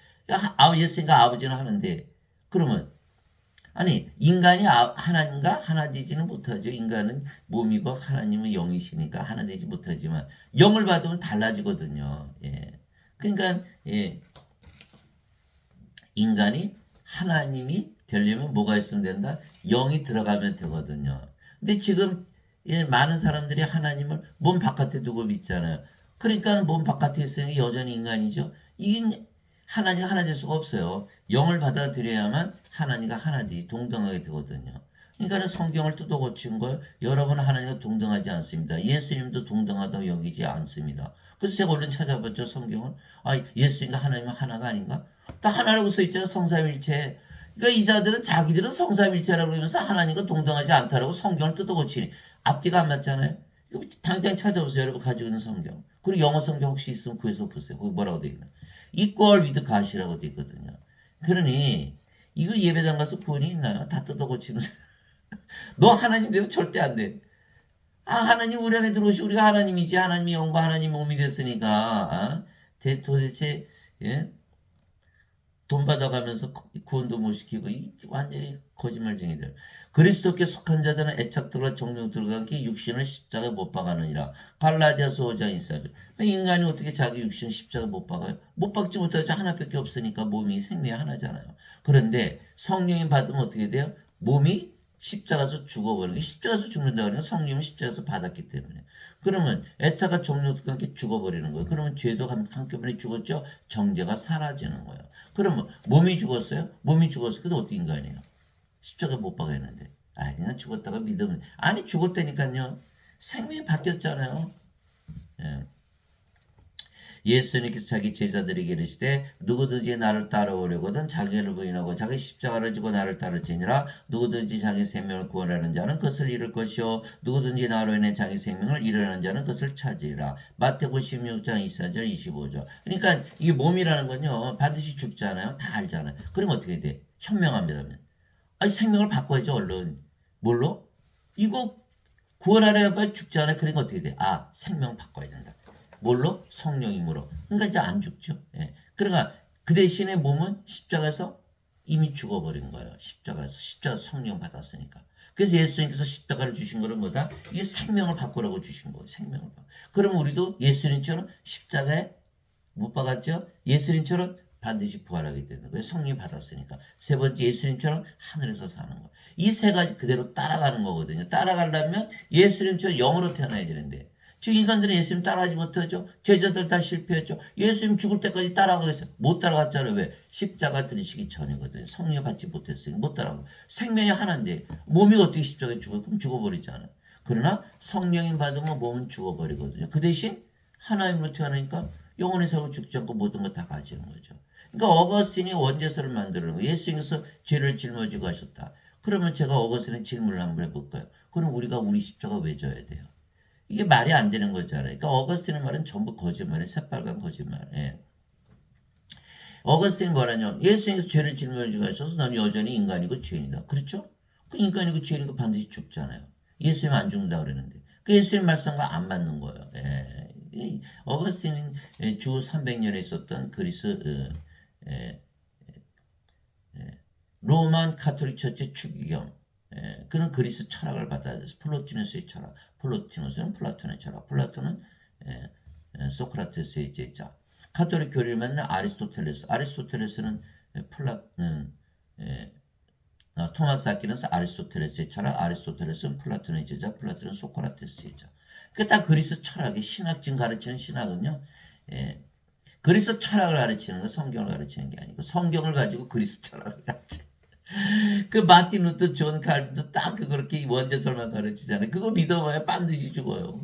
예수님과 아버지는 하는데 그러면 아니 인간이 하나님과 하나 되지는 못하죠. 인간은 몸이고 하나님은 영이시니까 하나 되지 못하지만 영을 받으면 달라지거든요. 예. 그러니까 예. 인간이 하나님이 되려면 뭐가 있으면 된다? 영이 들어가면 되거든요. 근데 지금 예, 많은 사람들이 하나님을 몸 바깥에 두고 믿잖아요. 그러니까 몸 바깥에 있으니 여전히 인간이죠. 이게 하나님 하나 될 수가 없어요. 영을 받아들여야만 하나님과 하나 되지 동등하게 되거든요. 그러니까 성경을 뜯어 고친 거예요. 여러분은 하나님과 동등하지 않습니다. 예수님도 동등하다고 여기지 않습니다. 그래서 제가 얼른 찾아봤죠, 성경을. 아, 예수님과 하나님은 하나가 아닌가? 다 하나라고 써 있잖아요, 성삼일체. 그러니까 이 자들은 자기들은 성삼일체라고 그러면서 하나님과 동등하지 않다라고 성경을 뜯어 고치니 앞뒤가 안 맞잖아요. 당장 찾아보세요, 여러분 가지고 있는 성경. 그리고 영어 성경 혹시 있으면 구해서 보세요. 거기 뭐라고 돼 있나? equal with God이라고 돼 있거든요. 그러니 이거 예배당 가서 구원이 있나요? 다 뜯어 고치면서 너 하나님 되면 절대 안 돼. 아, 하나님 우리 안에 들어오시고 우리가 하나님이지 하나님이 영과 하나님 몸이 됐으니까 도대체 예? 돈 받아가면서 구원도 못 시키고 이 완전히 거짓말쟁이들. 그리스도께 속한 자들은 애착들과 정욕들과 함께 육신을 십자가에 못 박아느니라. 갈라디아서 5장 24절. 인간이 어떻게 자기 육신 십자가에 못 박아요? 못 박지 못하죠. 하나밖에 없으니까 몸이 생명이 하나잖아요. 그런데 성령이 받으면 어떻게 돼요? 몸이 십자가에서 죽어버리는 게 십자가에서 죽는다고 하는 건 성령은 십자가에서 받았기 때문에. 그러면 애착과 정욕들과 함께 죽어버리는 거예요. 그러면 죄도 한꺼번에 죽었죠. 정죄가 사라지는 거예요. 그러면 몸이 죽었어요? 몸이 죽었어. 근데 어떻게 인간이에요? 십자가 못 박았는데. 아, 그냥 죽었다가 믿으면. 아니, 죽었다니까요. 생명이 바뀌었잖아요. 예. 예수님께서 자기 제자들에게 이르시되 누구든지 나를 따라오려거든 자기를 부인하고 자기 십자가를 지고 나를 따를지니라. 누구든지 자기 생명을 구원하는 자는 그것을 잃을 것이요 누구든지 나로 인해 자기 생명을 잃어가는 자는 그것을 찾으리라. 마태복음 16장 24절 25절. 그러니까 이 몸이라는 건요 반드시 죽잖아요. 다 알잖아요. 그럼 어떻게 돼? 현명합니다. 아니 생명을 바꿔야죠 얼른. 뭘로? 이거 구원하려면 죽잖아요. 그러니까 어떻게 돼? 아 생명 바꿔야 된다. 뭘로? 성령임으로. 그러니까 이제 안 죽죠. 예. 그러니까 그 대신에 몸은 십자가에서 이미 죽어버린 거예요. 십자가 성령 받았으니까. 그래서 예수님께서 십자가를 주신 거는 뭐다? 이게 생명을 바꾸라고 주신 거예요. 생명을 바꾸. 그러면 우리도 예수님처럼 십자가에 못 박았죠? 예수님처럼 반드시 부활하게 되는 거예요. 성령 받았으니까. 세 번째 예수님처럼 하늘에서 사는 거. 이 세 가지 그대로 따라가는 거거든요. 따라가려면 예수님처럼 영으로 태어나야 되는데 지금 인간들은 예수님 따라가지 못하죠. 제자들 다 실패했죠. 예수님 죽을 때까지 따라가겠어요. 못 따라갔잖아요. 왜? 십자가 들으시기 전이거든요. 성령 받지 못했으니 못 따라가고. 생명이 하나인데 몸이 어떻게 십자가에 죽어요? 그럼 죽어버리잖아요. 그러나 성령님 받으면 몸은 죽어버리거든요. 그 대신 하나님으로 태어나니까 영원히 살고 죽지 않고 모든 걸 다 가지는 거죠. 그러니까 어거스틴이 원죄서를 만드는 거예요. 예수님께서 죄를 짊어지고 하셨다. 그러면 제가 어거스틴의 질문을 한번 해볼까요? 그럼 우리가 우리 십자가 왜 져야 돼요? 이게 말이 안 되는 거잖아요. 그러니까 어거스틴의 말은 전부 거짓말이에요. 새빨간 거짓말. 예. 어거스틴이 뭐라냐? 예수님께서 죄를 짊어지고 하셔서 너는 여전히 인간이고 죄인이다. 그렇죠? 그 인간이고 죄인이고 반드시 죽잖아요. 예수님 안 죽는다 그랬는데. 그 예수님 말씀과 안 맞는 거예요. 예. 어거스틴은 주 300년에 있었던 그리스 로만 카톨릭 처치 추기경 그는 그리스 철학을 받아들여서 플로티누스의 철학, 플로티누스는 플라톤의 철학, 플라톤은 소크라테스의 제자, 카톨릭 교리를 만난 아리스토텔레스, 아리스토텔레스는 토마스 아퀴나스 아리스토텔레스의 철학, 아리스토텔레스는 플라톤의 제자, 플라톤은 소크라테스의 제자. 그러니까 다 그리스 철학이 신학진 가르치는 신학은요. 그리스 철학을 가르치는 거 성경을 가르치는 게 아니고 성경을 가지고 그리스 철학을 가르치. 그 마틴 루터 존 칼빈도 딱 그렇게 원죄설만 가르치잖아요. 그거 믿어봐야 반드시 죽어요.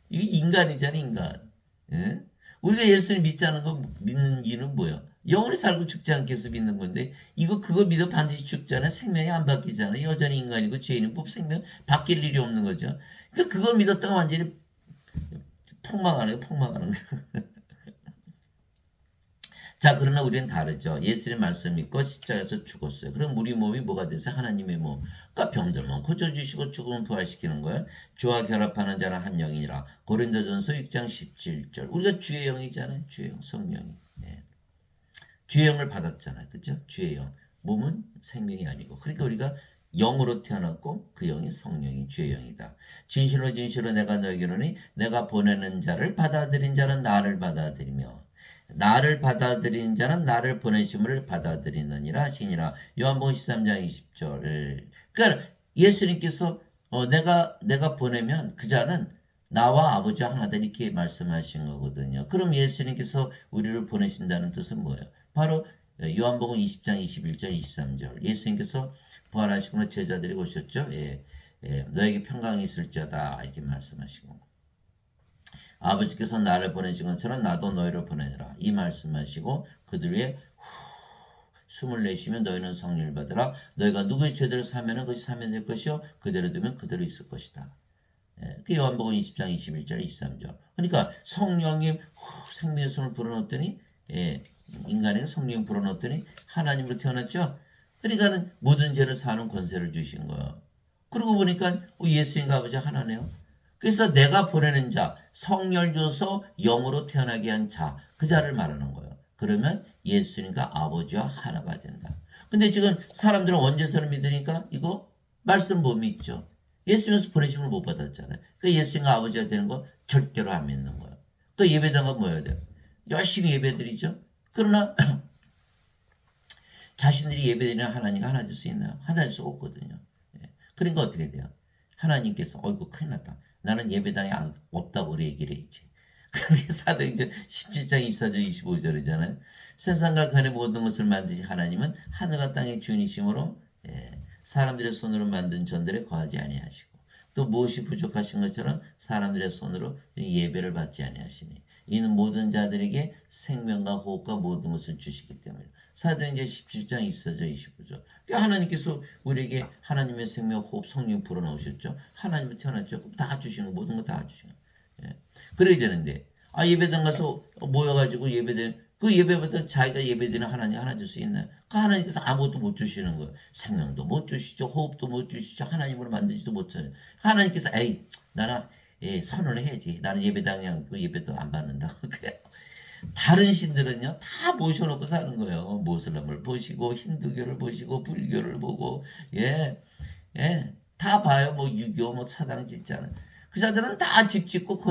이게 인간이잖아 인간. 예? 우리가 예수님 믿자는 거 믿는 이유는 뭐야? 영원히 살고 죽지 않게 해서 믿는 건데 이거 그거 믿어 반드시 죽잖아. 생명이 안 바뀌잖아. 여전히 인간이고 죄인이고 생명 바뀔 일이 없는 거죠. 그러니까 그거 믿었다가 완전히 폭망하는 거야. 자, 그러나 우리는 다르죠. 예수의 말씀 믿고 십자가에서 죽었어요. 그럼 우리 몸이 뭐가 됐어요? 하나님의 몸. 그러니까 병들면 고쳐주시고 죽으면 부활시키는 거예요. 주와 결합하는 자는 한 영이라. 고린도전서 6장 17절. 우리가 주의 영이잖아요. 주의 영, 성령이. 네. 주의 영을 받았잖아요. 그죠? 주의 영. 몸은 생명이 아니고. 그러니까 우리가 영으로 태어났고 그 영이 성령이 주의 영이다. 진실로 진실로 내가 너에게로니 내가 보내는 자를 받아들인 자는 나를 받아들이며 나를 받아들인 자는 나를 보내심을 받아들이느니라 하시니라. 요한복음 13장 20절. 그러니까 예수님께서 내가 보내면 그 자는 나와 아버지와 하나다 이렇게 말씀하신 거거든요. 그럼 예수님께서 우리를 보내신다는 뜻은 뭐예요? 바로 요한복음 20장 21절 23절 예수님께서 부활하시고 제자들이 오셨죠. 너에게 평강이 있을지어다 이렇게 말씀하시고 아버지께서 나를 보내신 것처럼 나도 너희를 보내라 이 말씀하시고 그들 위에 숨을 내쉬며 너희는 성령을 받으라. 너희가 누구의 죄들을 사면은 그것이 사면될 것이요 그대로 되면 그대로 있을 것이다. 그 요한복음 20장 21절 23절. 그러니까 성령님 생명의 손을 불어넣었더니 인간에게 성령을 불어넣었더니 하나님으로 태어났죠. 그러니까는 모든 죄를 사는 권세를 주신 거예요. 그러고 보니까 예수님과 아버지 하나네요. 그래서 내가 보내는 자, 성령을 줘서 영으로 태어나게 한 자, 그 자를 말하는 거예요. 그러면 예수님과 아버지와 하나가 된다. 근데 지금 사람들은 원죄선을 믿으니까 이거 말씀 못 믿죠. 예수님께서 보내심을 못 받았잖아요. 그 예수님과 아버지가 되는 거 절대로 안 믿는 거예요. 그 예배당은 뭐여야 돼요? 열심히 예배드리죠. 그러나 자신들이 예배드리는 하나님과 하나 될 수 있나요? 하나 될 수 없거든요. 그러니까 어떻게 돼요? 하나님께서 어이구 큰일 났다. 나는 예배당에 없다고 우리 얘기를 했지. 그게 사도행전 17장 24절 25절이잖아요. 세상과 그 안의 모든 것을 만드신 하나님은 하늘과 땅의 주인이시므로 사람들의 손으로 만든 전들에 거하지 아니하시고 또 무엇이 부족하신 것처럼 사람들의 손으로 예배를 받지 아니하시니 이는 모든 자들에게 생명과 호흡과 모든 것을 주시기 때문에 사도행전 17장 24절 25절 하나님께서 우리에게 하나님의 생명 호흡 성령 불어넣으셨죠. 하나님을 태어났죠. 다 주시는 모든 거 다 주시는 그래야 되는데 예배당 가서 모여가지고 그 예배보다 자기가 예배드리는 하나님 하나 줄 수 있나요? 그 하나님께서 아무것도 못 주시는 거예요. 생명도 못 주시죠. 호흡도 못 주시죠. 하나님으로 만들지도 못해요. 하나님께서 나는 선언을 해야지. 나는 예배당에 그 예배도 안 받는다고 그래요. 다른 신들은요 다 모셔놓고 사는 거예요. 모슬람을 보시고 힌두교를 보시고 불교를 보고 다 봐요. 뭐 유교 뭐 차당 짓잖아요. 그 자들은 다 집 짓고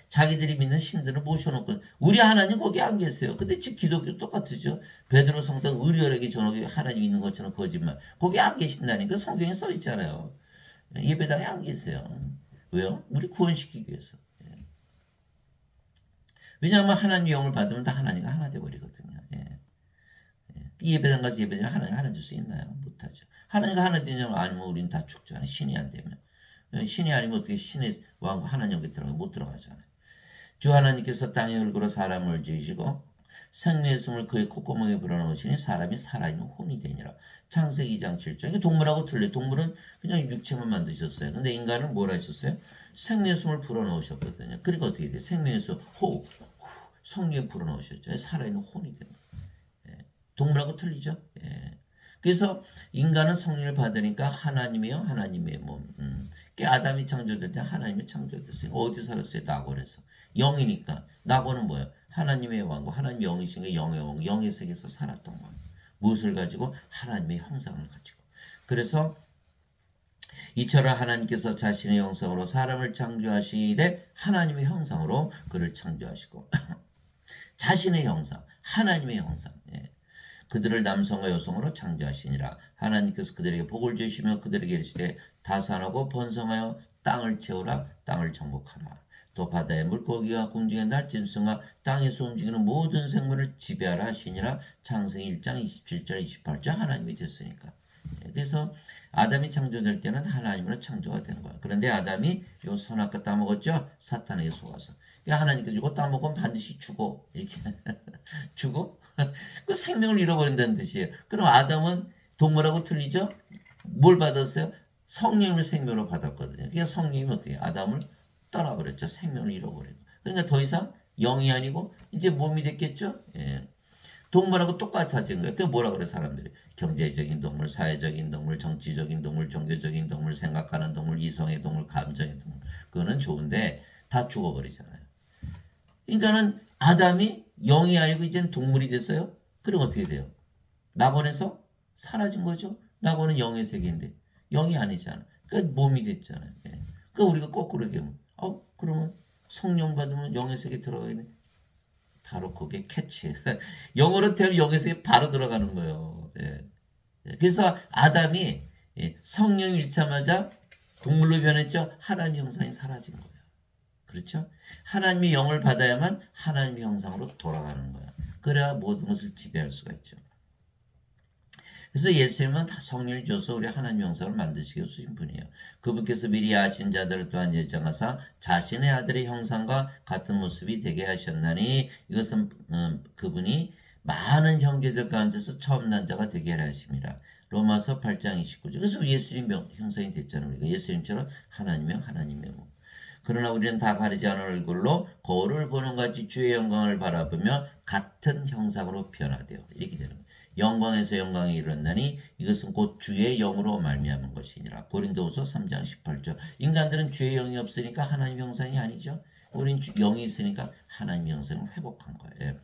자기들이 믿는 신들을 모셔놓고 우리 하나님 거기 안 계세요. 근데 즉 기독교 똑같죠. 베드로 성당 의리하게 전하게 하나님 있는 것처럼 거짓말. 거기 안 계신다니까 성경에 써 있잖아요. 예배당에 안 계세요. 왜요? 우리 구원시키기 위해서. 왜냐하면 하나님의 영을 받으면 다 하나님과 하나 되어버리거든요. 예배당 가서 예배드리면 하나님 하나 줄 수 있나요? 못하죠. 하나님과 하나 되냐면 아니면 우리는 다 죽잖아요. 신이 안 되면. 신이 아니면 어떻게 신의 왕과 하나님 께 못 들어가잖아요. 주 하나님께서 땅의 얼굴로 사람을 지으시고 생명의 숨을 그의 콧구멍에 불어넣으시니 사람이 살아있는 혼이 되니라. 창세기 2장 7절. 이게 동물하고 틀려. 동물은 그냥 육체만 만드셨어요. 근데 인간은 뭘 하셨어요? 생명의 숨을 불어넣으셨거든요. 그러니까 어떻게 돼요? 생명의 숨, 호흡, 성령에 불어넣으셨죠. 살아있는 혼이 되는 거예요. 동물하고 틀리죠? 그래서 인간은 성령을 받으니까 하나님이요, 하나님의 몸. 아담이 창조될 때 하나님이 창조됐어요. 어디 살았어요? 낙원에서. 영이니까. 낙원은 뭐예요? 하나님의 왕국, 하나님의 영이신 게 영의 왕, 영의 세계에서 살았던 거예요. 무엇을 가지고? 하나님의 형상을 가지고. 그래서 이처럼 하나님께서 자신의 형상으로 사람을 창조하시되 하나님의 형상으로 그를 창조하시고 자신의 형상, 하나님의 형상. 그들을 남성과 여성으로 창조하시니라. 하나님께서 그들에게 복을 주시며 그들에게 이르시되 다산하고 번성하여 땅을 채우라. 땅을 정복하라. 또 바다의 물고기와 궁중의 날짐승과 땅에서 움직이는 모든 생물을 지배하라 하시니라. 창세기 1장 27절 28절 하나님이 됐으니까. 그래서 아담이 창조될 때는 하나님으로 창조가 된 거야. 그런데 아담이 요 선악과 따먹었죠. 사탄에게 속아서. 하나님께서 이거 따먹으면 반드시 죽어. 이렇게 죽어? 그 생명을 잃어버린다는 뜻이에요. 그럼 아담은 동물하고 틀리죠? 뭘 받았어요? 성령을 생명으로 받았거든요. 그러니까 성령이 어떻게 해요? 아담을 떠나버렸죠. 생명을 잃어버리고. 그러니까 더 이상 영이 아니고 이제 몸이 됐겠죠? 동물하고 똑같아진 거예요. 그게 뭐라 그래 사람들이? 경제적인 동물, 사회적인 동물, 정치적인 동물, 종교적인 동물, 생각하는 동물, 이성의 동물, 감정의 동물. 그거는 좋은데 다 죽어버리잖아요. 그러니까는 아담이 영이 아니고 이제는 동물이 됐어요. 그럼 어떻게 돼요? 낙원에서 사라진 거죠. 나하고는 영의 세계인데 영이 아니잖아. 그러니까 몸이 됐잖아요. 예. 그러니까 우리가 거꾸로 얘기하면 그러면 성령 받으면 영의 세계 들어가겠네. 바로 그게 캐치. 영어로 태우면 영의 세계 바로 들어가는 거예요. 예. 그래서 아담이 성령 일자마자 동물로 변했죠. 하나님 형상이 사라진 거예요. 그렇죠? 하나님의 영을 받아야만 하나님의 형상으로 돌아가는 거야. 그래야 모든 것을 지배할 수가 있죠. 그래서 예수님은 다 성령을 줘서 우리 하나님 형상을 만드시게 주신 분이에요. 그분께서 미리 아신 자들을 또한 예정하사 자신의 아들의 형상과 같은 모습이 되게 하셨나니 이것은 그분이 많은 형제들 가운데서 처음 난 자가 되게 하려 하심이라. 로마서 8장 29절. 그래서 예수님 형상이 됐잖아요. 우리가 예수님처럼 하나님의 몸. 그러나 우리는 다 가리지 않은 얼굴로 거울을 보는 같이 주의 영광을 바라보며 같은 형상으로 변화되어 이렇게 되는 거예요. 영광에서 영광에 이르렀나니 이것은 곧 주의 영으로 말미암은 것이니라. 고린도후서 3장 18절. 인간들은 주의 영이 없으니까 하나님 형상이 아니죠. 우린 영이 있으니까 하나님 형상을 회복한 거예요.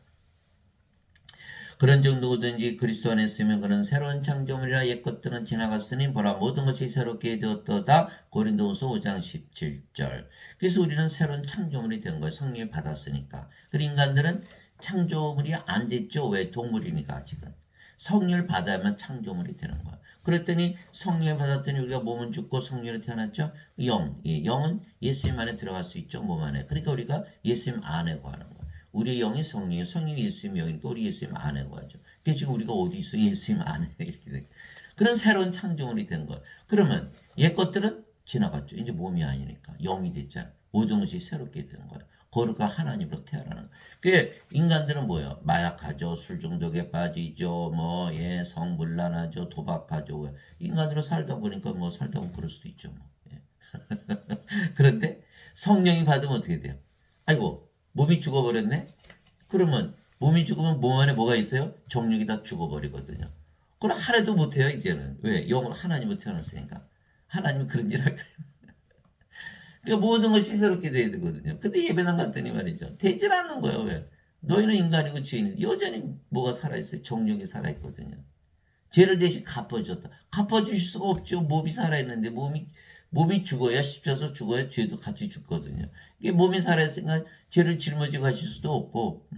그런 정도든지 그리스도 안에 있으면 그는 새로운 창조물이라 옛것들은 지나갔으니 보라 모든 것이 새롭게 되었도다. 고린도후서 5장 17절. 그래서 우리는 새로운 창조물이 된 거예요. 성령을 받았으니까. 그리고 인간들은 창조물이 안 됐죠. 왜? 동물이니까 아직은. 성령을 받아야만 창조물이 되는 거야. 그랬더니 성령을 받았더니 우리가 몸은 죽고 성령으로 태어났죠. 영은 예수님 안에 들어갈 수 있죠. 몸 안에. 그러니까 우리가 예수님 안에 거하는 거야. 우리 영이 성령이에요. 성령이 예수님 영이니까 우리 예수님 안에 거하죠. 그래서 지금 우리가 어디 있어? 예수님 안에 이렇게 돼. 그런 새로운 창조물이 된 거야. 그러면 옛 것들은 지나갔죠. 이제 몸이 아니니까 영이 됐잖아. 모든 것이 새롭게 된 거야. 거룩한 하나님으로 태어나는. 그 인간들은 뭐예요? 마약하죠, 술 중독에 빠지죠, 성물란하죠, 도박하죠. 인간으로 살다 보니까 살다 보면 그럴 수도 있죠. 예. 그런데 성령이 받으면 어떻게 돼요? 아이고 몸이 죽어버렸네. 그러면 몸이 죽으면 몸 안에 뭐가 있어요? 정력이 다 죽어버리거든요. 그럼 하나도 못해요 이제는. 왜? 영으로 하나님으로 태어났으니까. 하나님은 그런 일 할까요? 그러니까 모든 것이 새롭게 돼야 되거든요. 근데 예배당 갔더니 말이죠. 되질 않는 거예요. 왜? 너희는 인간이고 죄인인데 여전히 뭐가 살아있어요? 정욕이 살아있거든요. 죄를 대신 갚아줬다. 갚아주실 수가 없죠. 몸이 살아있는데 몸이 죽어야 십자서 죽어야 죄도 같이 죽거든요. 이게 몸이 살아있으니까 죄를 짊어지고 가실 수도 없고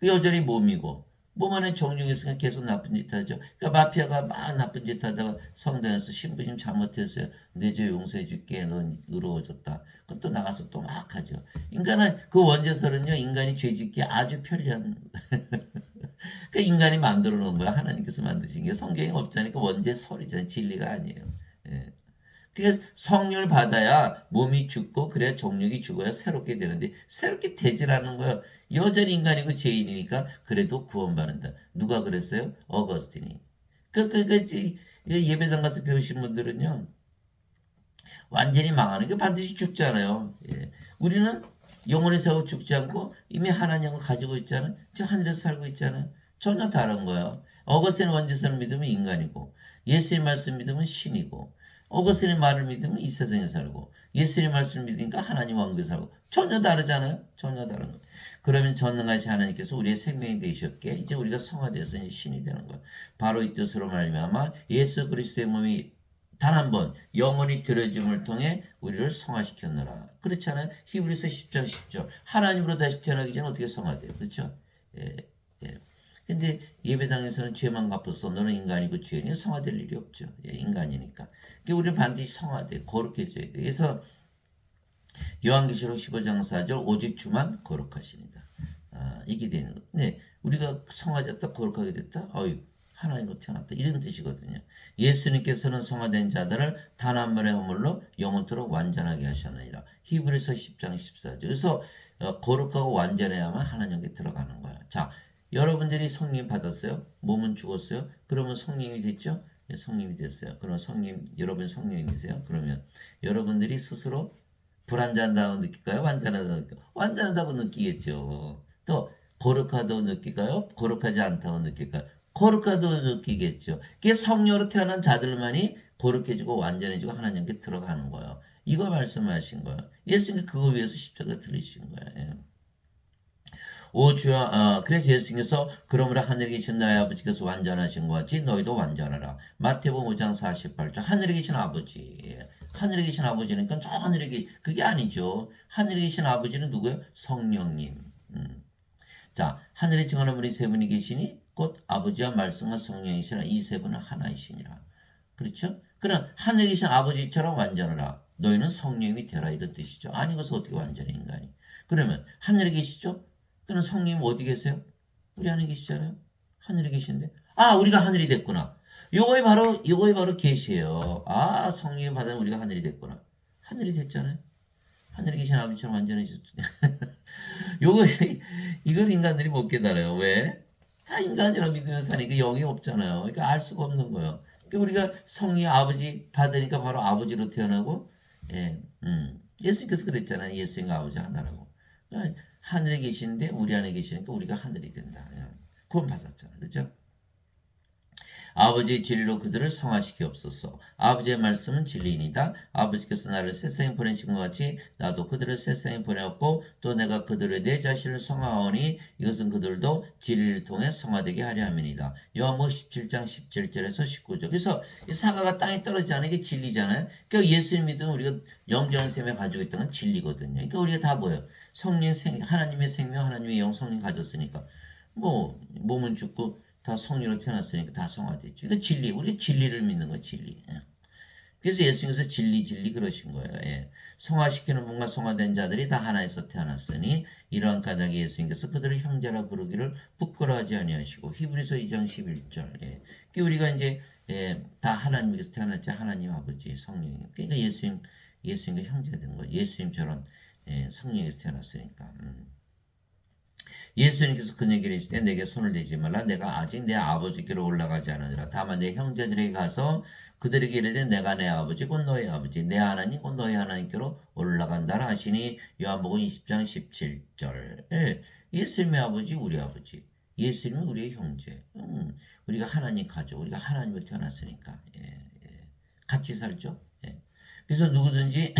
여전히 몸이고 몸 안에 정욕이 있으니까 계속 나쁜 짓 하죠. 그러니까 마피아가 막 나쁜 짓 하다가 성당에서 신부님 잘못했어요. 내 죄 용서해 줄게. 넌 의로워졌다. 그것도 나가서 또 막 하죠. 인간은 그 원죄설은요. 인간이 죄 짓기 아주 편리한 그러니까 인간이 만들어 놓은 거야. 하나님께서 만드신 게 성경에 없자니까 원죄설이잖아요. 진리가 아니에요. 예. 그래서 성령을 받아야 몸이 죽고 그래야 정욕이 죽어야 새롭게 되는데 새롭게 되질 않는 거예요. 여전히 인간이고 죄인이니까 그래도 구원받는다. 누가 그랬어요? 어거스틴이. 예배당 가서 배우신 분들은요. 완전히 망하는 게 반드시 죽잖아요. 예. 우리는 영혼의 사고 죽지 않고 이미 하나님을 가지고 있잖아요. 저 하늘에서 살고 있잖아요. 전혀 다른 거예요. 어거스틴 원죄선을 믿으면 인간이고 예수의 말씀 믿으면 신이고 어거스틴의 말을 믿으면 이 세상에 살고 예수의 말씀을 믿으니까 하나님 왕국에 살고 전혀 다르잖아요. 전혀 다른 거예요. 그러면 전능하신 하나님께서 우리의 생명이 되셨기에 이제 우리가 성화돼서 이제 신이 되는 거예요. 바로 이 뜻으로 말미암아 예수 그리스도의 몸이 단 한 번 영원히 들어짐을 통해 우리를 성화시켰노라. 그렇잖아요. 히브리서 10장 10절. 하나님으로 다시 태어나기 전에 어떻게 성화돼요? 그렇죠? 예, 예. 근데 예배당에서는 죄만 갚아서 너는 인간이고 죄인이 성화될 일이 없죠. 예, 인간이니까. 그러니까 우리는 반드시 성화돼 거룩해져야 돼. 그래서 요한계시록 15장 4절 오직 주만 거룩하십니다. 이게 되는 거. 네, 우리가 성화됐다 거룩하게 됐다. 하나님으로 태어났다. 이런 뜻이거든요. 예수님께서는 성화된 자들을 단 한 번의 허물로 영원토록 완전하게 하셨느니라. 히브리서 10장 14절. 그래서 거룩하고 완전해야만 하나님께 들어가는 거야. 자, 여러분들이 성령 받았어요? 몸은 죽었어요? 그러면 성령이 됐죠? 네, 성령이 됐어요. 그럼 여러분 성령이세요? 그러면 여러분들이 스스로 불완전하다고 느낄까요? 완전하다고 느낄까요? 완전하다고 느끼겠죠. 또 거룩하다고 느낄까요? 거룩하지 않다고 느낄까요? 거룩하다고 느끼겠죠. 그게 성령으로 태어난 자들만이 거룩해지고 완전해지고 하나님께 들어가는 거예요. 이거 말씀하신 거예요. 예수님이 그거 위해서 십자가 들리신 거예요. 오 주여 그래서 예수님께서 그러므로 하늘에 계신 너희 아버지께서 완전하신 것 같이 너희도 완전하라. 마태복음 5장 48절 하늘에 계신 아버지. 예. 하늘에 계신 아버지니까 저 하늘에 그게 아니죠. 하늘에 계신 아버지는 누구예요? 성령님. 자, 하늘에 증언하는 분이 세 분이 계시니 곧 아버지와 말씀과 성령이시라. 이 세 분은 하나이시니라. 그렇죠? 그럼 하늘에 계신 아버지처럼 완전하라. 너희는 성령이 되라 이런 뜻이죠. 아니 그래서 어떻게 완전해 인간이. 그러면 하늘에 계시죠? 그럼 성령님 어디 계세요? 우리 안에 계시잖아요. 하늘에 계신데. 아 우리가 하늘이 됐구나. 요거에 바로 계시예요. 아 성령님 받으면 우리가 하늘이 됐구나. 하늘이 됐잖아요. 하늘에 계신 아버지처럼 완전해졌죠. 요거 이걸 인간들이 못 깨달아요. 왜? 다 인간이라 믿으면서 사니까 영이 없잖아요. 그러니까 알 수가 없는 거예요. 그러니까 우리가 성령 아버지 받으니까 바로 아버지로 태어나고, 예, 예수님께서 그랬잖아요. 예수님과 아버지 하나라고. 그러니까 하늘에 계시는데 우리 안에 계시니까 우리가 하늘이 된다. 예. 구원 받았잖아요. 그죠? 아버지의 진리로 그들을 성화시키옵소서. 아버지의 말씀은 진리이니다. 아버지께서 나를 세상에 보내신 것 같이 나도 그들을 세상에 보내었고 또 내가 그들을 내 자신을 성화하오니 이것은 그들도 진리를 통해 성화되게 하려 함이니이다. 요한복음 17장 17절에서 19절. 그래서 이 사과가 땅에 떨어지지 않은 게 진리잖아요. 그러니까 예수님 믿으면 우리가 영전한 셈에 가지고 있다는 건 진리거든요. 그러니까 우리가 다 뭐예요? 하나님의 생명, 하나님의 영, 성령 가졌으니까 뭐 몸은 죽고 다 성령으로 태어났으니까 다 성화됐죠. 이거 진리. 우리가 진리를 믿는 거예요. 진리. 예. 그래서 예수님께서 진리 그러신 거예요. 예. 성화시키는 분과 성화된 자들이 다 하나에서 태어났으니 이러한 까닭에 예수님께서 그들을 형제라 부르기를 부끄러워하지 아니하시고 히브리서 2장 11절. 예. 그러니까 우리가 이제 다 하나님께서 태어났지 하나님 아버지 성령이. 그러니까 예수님과 형제가 된 거예요. 예수님처럼 성령에서 태어났으니까. 예수님께서 그에게 이르시되 내게 손을 대지 말라 내가 아직 내 아버지께로 올라가지 않으니라 다만 내 형제들에게 가서 그들에게 이르되 내가 내 아버지 곧 너희 아버지 내 하나님 곧 너희 하나님께로 올라간다라 하시니 요한복음 20장 17절 예수님의 아버지 우리 아버지 예수님은 우리의 형제 우리가 하나님 가족 우리가 하나님으로 태어났으니까 같이 살죠. 그래서 누구든지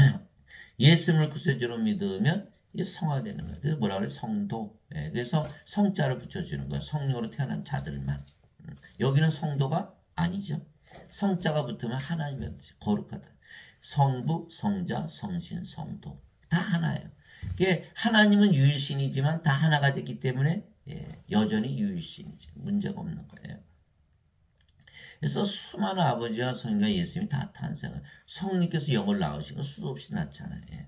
예수님을 구세주로 믿으면 이게 성화되는 거예요. 그래서 뭐라 그래? 성도. 그래서 성자를 붙여주는 거예요. 성령으로 태어난 자들만. 여기는 성도가 아니죠. 성자가 붙으면 하나님한테 거룩하다. 성부, 성자, 성신, 성도. 다 하나예요. 이게 하나님은 유일신이지만 다 하나가 됐기 때문에 여전히 유일신이죠. 문제가 없는 거예요. 그래서 수많은 아버지와 성령과 예수님이 다 탄생을 성령께서 영을 낳으신 건 수도 없이 낳잖아요.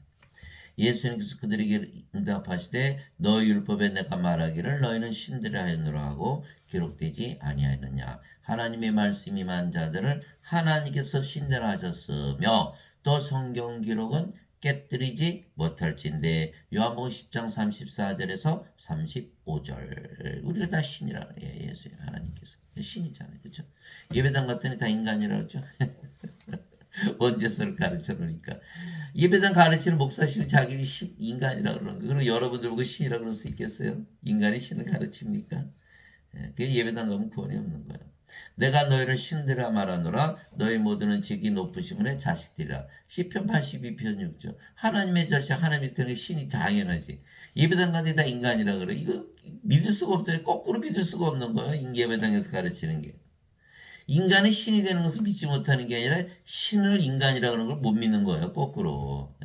예수님께서 그들에게 응답하시되 너희 율법에 내가 말하기를 너희는 신들을 하였노라 하고 기록되지 아니하였느냐. 하나님의 말씀이 만 자들을 하나님께서 신대라 하셨으며 또 성경 기록은 깨뜨리지 못할진대. 요한복음 10장 34절에서 35절. 우리가 다 신이라 그래요. 예수 하나님께서 신이잖아요. 그렇죠? 예배당 갔더니 다 인간이라 그러죠. 원죄서를 가르쳐 놓으니까 예배당 가르치는 목사님은 자기는 인간이라 그러는 거예요. 그럼 여러분들 보고 신이라 그럴 수 있겠어요? 인간이 신을 가르칩니까? 그 예배당 가면 구원이 없는 거예요. 내가 너희를 신들아 말하노라 너희 모두는 직이 높으시문에 자식들이라. 시편 82편 6절. 하나님의 자식 하나님이 되는 신이 당연하지. 예배당 가는데 다 인간이라 그래. 이거 믿을 수가 없잖아요. 거꾸로 믿을 수가 없는 거예요. 예배당에서 가르치는 게. 인간이 신이 되는 것을 믿지 못하는 게 아니라 신을 인간이라 그러는 걸 못 믿는 거예요. 거꾸로.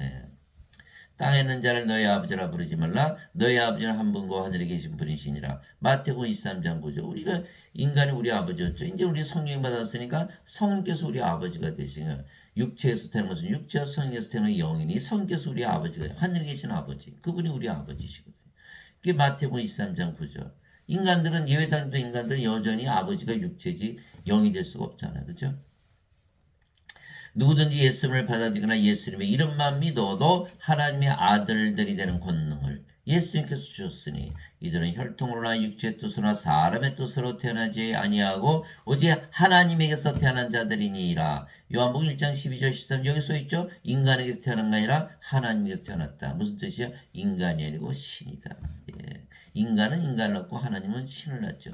땅에 있는 자를 너희 아버지라 부르지 말라. 너희 아버지는 한 분과 하늘에 계신 분이시니라. 마태복음 23장 9절. 우리가 인간이 우리 아버지였죠. 이제 우리 성령 받았으니까 성령께서 우리 아버지가 되시냐. 육체에서 태어난 것은 육체와 성령에서 태어난 영이니 성령께서 우리 아버지가 하늘에 계신 아버지. 그분이 우리 아버지시거든요. 그게 마태복음 23장 9절. 인간들은 예외당도 인간들은 여전히 아버지가 육체지 영이 될 수가 없잖아요. 그렇죠? 누구든지 예수님을 받아들이거나 예수님의 이름만 믿어도 하나님의 아들들이 되는 권능을 예수님께서 주셨으니 이들은 혈통으로나 육체의 뜻으로나 사람의 뜻으로 태어나지 아니하고 오직 하나님에게서 태어난 자들이니라. 요한복음 1장 12절 13 여기 써 있죠. 인간에게서 태어난 게 아니라 하나님에게서 태어났다. 무슨 뜻이야? 인간이 아니고 신이다. 인간은 인간을 낳고 하나님은 신을 낳죠.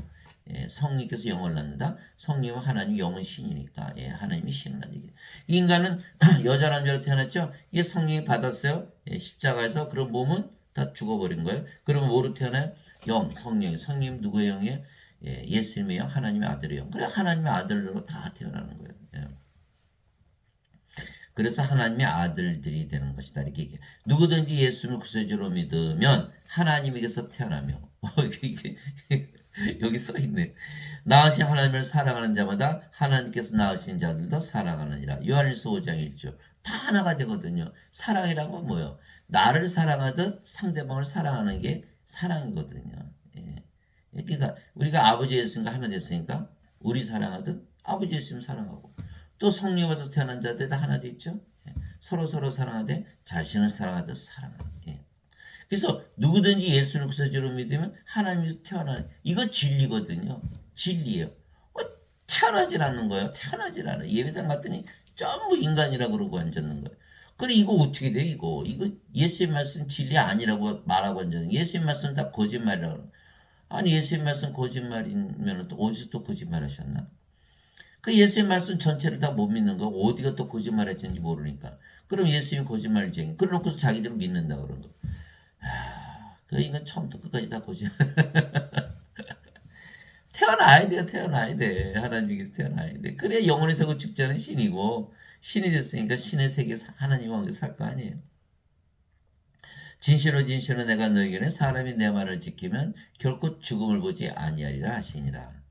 성령께서 영을 낳는다. 성령은 하나님 영은 신이니까 하나님이 신을 낳는 인간은 여자 남자로 태어났죠. 이게 성령이 받았어요. 십자가에서. 그럼 몸은 다 죽어버린 거예요. 그러면 뭐로 태어나요? 영, 성령 누구의 영이에요? 예, 예수님의 영, 하나님의 아들의 영. 그래 하나님의 아들로 다 태어나는 거예요. 예. 그래서 하나님의 아들들이 되는 것이다. 이렇게 얘기해요. 누구든지 예수를 구세주로 믿으면 하나님에게서 태어나며 이게 여기 써 있네. 낳으신 하나님을 사랑하는 자마다 하나님께서 낳으신 자들도 사랑하느니라. 요한일서 5장 1절. 다 하나가 되거든요. 사랑이란 건 뭐예요? 나를 사랑하듯 상대방을 사랑하는 게 사랑이거든요. 예. 그러니까 우리가 아버지 예수님과 하나 됐으니까 우리 사랑하듯 아버지 예수님 사랑하고 또 성령 받아서 태어난 자들 다 하나 됐죠. 예. 서로 사랑하되 자신을 사랑하듯 사랑하는. 예. 그래서 누구든지 예수를 구세주로 믿으면 하나님에서 태어나는 이거 진리거든요. 진리예요. 태어나질 않는 거예요. 태어나질 않아. 예배당 갔더니 전부 인간이라고 그러고 앉았는 거예요. 그래 이거 어떻게 돼 이거 예수의 말씀 진리 아니라고 말하고 앉았는 예수의 말씀 다 거짓말이라고. 아니 예수의 말씀 거짓말이면 또 어디서 또 거짓말하셨나? 그 예수의 말씀 전체를 다 못 믿는 거 어디가 또 거짓말했는지 모르니까. 그럼 예수님 거짓말쟁이. 그래놓고서 자기들 믿는다 그런 거. 그 인간 처음부터 끝까지 다 거짓말. 태어나야 돼요. 태어나야 돼. 하나님께서 태어나야 돼. 그래야 영원히 살고 죽지 않은 신이고 신이 됐으니까 신의 세계에서 하나님과 함께 살 거 아니에요. 진실로 내가 너에게는 사람이 내 말을 지키면 결코 죽음을 보지 아니하리라 하시니라.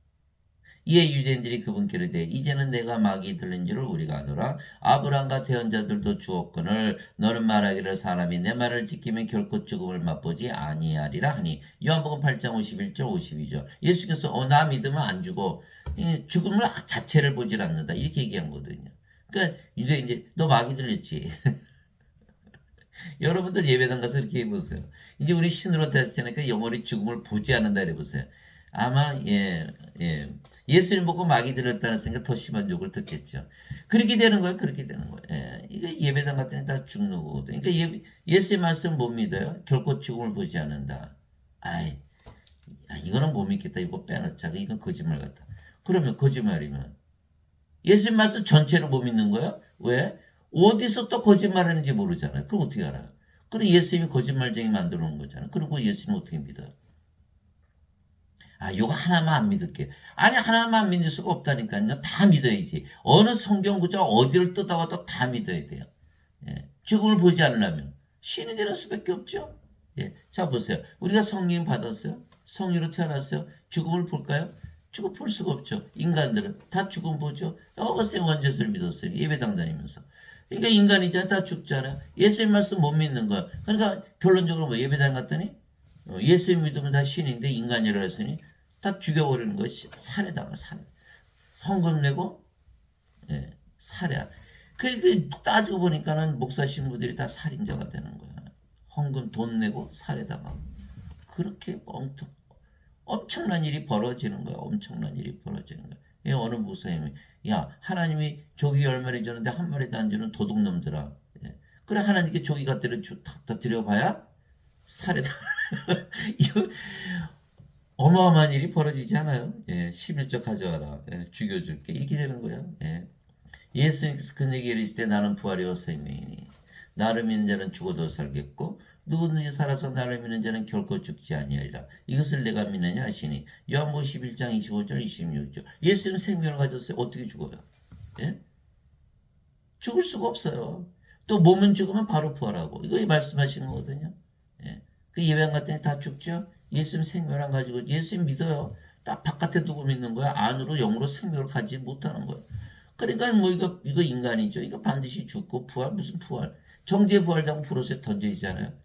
이에 유대인들이 그분께로 이르되 이제는 내가 막이 들린 줄을 우리가 아노라. 아브라함과 대언자들도 주었거늘 너는 말하기를 사람이 내 말을 지키면 결코 죽음을 맛보지 아니하리라 하니. 요한복음 8장 51절 52절. 예수께서 나 믿으면 안 죽어. 죽음을 자체를 보질 않는다. 이렇게 얘기한 거거든요. 그러니까 유대인들이 너 막이 들렸지. 여러분들 예배당 가서 이렇게 해보세요. 이제 우리 신으로 됐을 테니까 영원히 죽음을 보지 않는다 해보세요. 아마 예수님 보고 마귀 들었다는 생각 더 심한 욕을 듣겠죠. 그렇게 되는 거예요. 그렇게 되는 거예요. 예, 이거 예배당 같은 다 죽는 거거든요. 그러니까 예수의 말씀 못 믿어요. 결코 죽음을 보지 않는다. 이거는 못 믿겠다. 이거 빼놓자. 이건 거짓말 같다. 그러면 거짓말이면 예수의 말씀 전체를 못 믿는 거예요? 왜? 어디서 또 거짓말하는지 모르잖아요. 그럼 어떻게 알아요? 그럼 예수님이 거짓말쟁이 만들어 놓은 거잖아요. 그리고 예수님 어떻게 믿어요? 요거 하나만 안 믿을게. 아니, 하나만 믿을 수가 없다니까요. 다 믿어야지. 어느 성경 구절 어디를 뜯어봐도 다 믿어야 돼요. 예. 죽음을 보지 않으려면 신이 되는 수밖에 없죠. 예. 자, 보세요. 우리가 성령 받았어요. 성령으로 태어났어요. 죽음을 볼까요? 죽음 볼 수가 없죠. 인간들은 다 죽음 보죠. 어거스틴 원죄를 믿었어요. 예배당 다니면서. 그러니까 인간이잖아. 다 죽잖아요. 예수님 말씀 못 믿는 거야. 그러니까 결론적으로 뭐 예배당 갔더니 예수님 믿으면 다 신인데 인간이라 했으니 다 죽여버리는 거예요. 살해당하 살해. 헌금 내고 살해. 그 따지고 보니까는 목사 신부들이 다 살인자가 되는 거야. 헌금 돈 내고 살해당하고. 그렇게 엄청난 일이 벌어지는 거야. 엄청난 일이 벌어지는 거야. 어느 목사님이 하나님이 조기 10마리 주는데 한 마리도 안 주는 도둑놈들아. 그래 하나님께 조기 갖다 드려봐야 살해당. 이거 어마어마한 일이 벌어지지 않아요? 11조 가져와라. 죽여줄게. 이렇게 되는 거예요. 예수님께서 그에게 이르실 때 나는 부활이요 생명이니 나를 믿는 자는 죽어도 살겠고 누구든지 살아서 나를 믿는 자는 결코 죽지 아니하리라. 이것을 내가 믿느냐 하시니. 요한복음 11장 25절 26절. 예수는 생명을 가졌어요. 어떻게 죽어요? 죽을 수가 없어요. 또 몸은 죽으면 바로 부활하고. 이거 말씀하시는 거거든요. 그 예배당 갔더니 다 죽죠? 예수님 생명을 안 가지고 예수님 믿어요. 딱 바깥에 두고 믿는 거야. 안으로 영으로 생명을 가지 못하는 거예요. 그러니까 뭐 이거 인간이죠. 이거 반드시 죽고 부활 무슨 부활? 정죄 부활당하고 불옷에 던져지잖아요.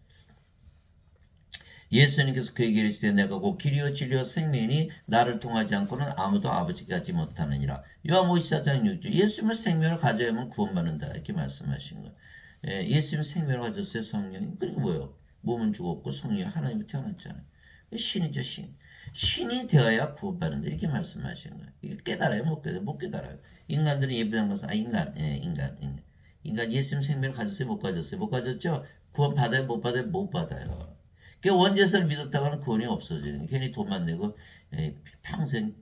예수님께서 그에게 이르시되 내가 곧 길이요 진리요 생명이니 나를 통하지 않고는 아무도 아버지께 가지 못하느니라. 요한복음 14장 6절. 예수님은 생명을 가져야만 구원받는다. 이렇게 말씀하신 거예요. 예수님 생명을 가졌어요. 성령이. 그리고 뭐예요? 몸은 죽었고 성령이 하나님이 태어났잖아요. 신이죠 신. 신이 되어야 구원받는다. 이렇게 말씀하시는 거예요. 이게 깨달아요? 못 깨달아요? 못 깨달아요. 인간들은 예배당 가서 인간 예수님 생명을 가졌어요? 못 가졌어요? 못 가졌죠? 구원 받아요? 못 받아요? 못 받아요. 원죄사를 믿었다가는 구원이 없어지는 괜히 돈만 내고 평생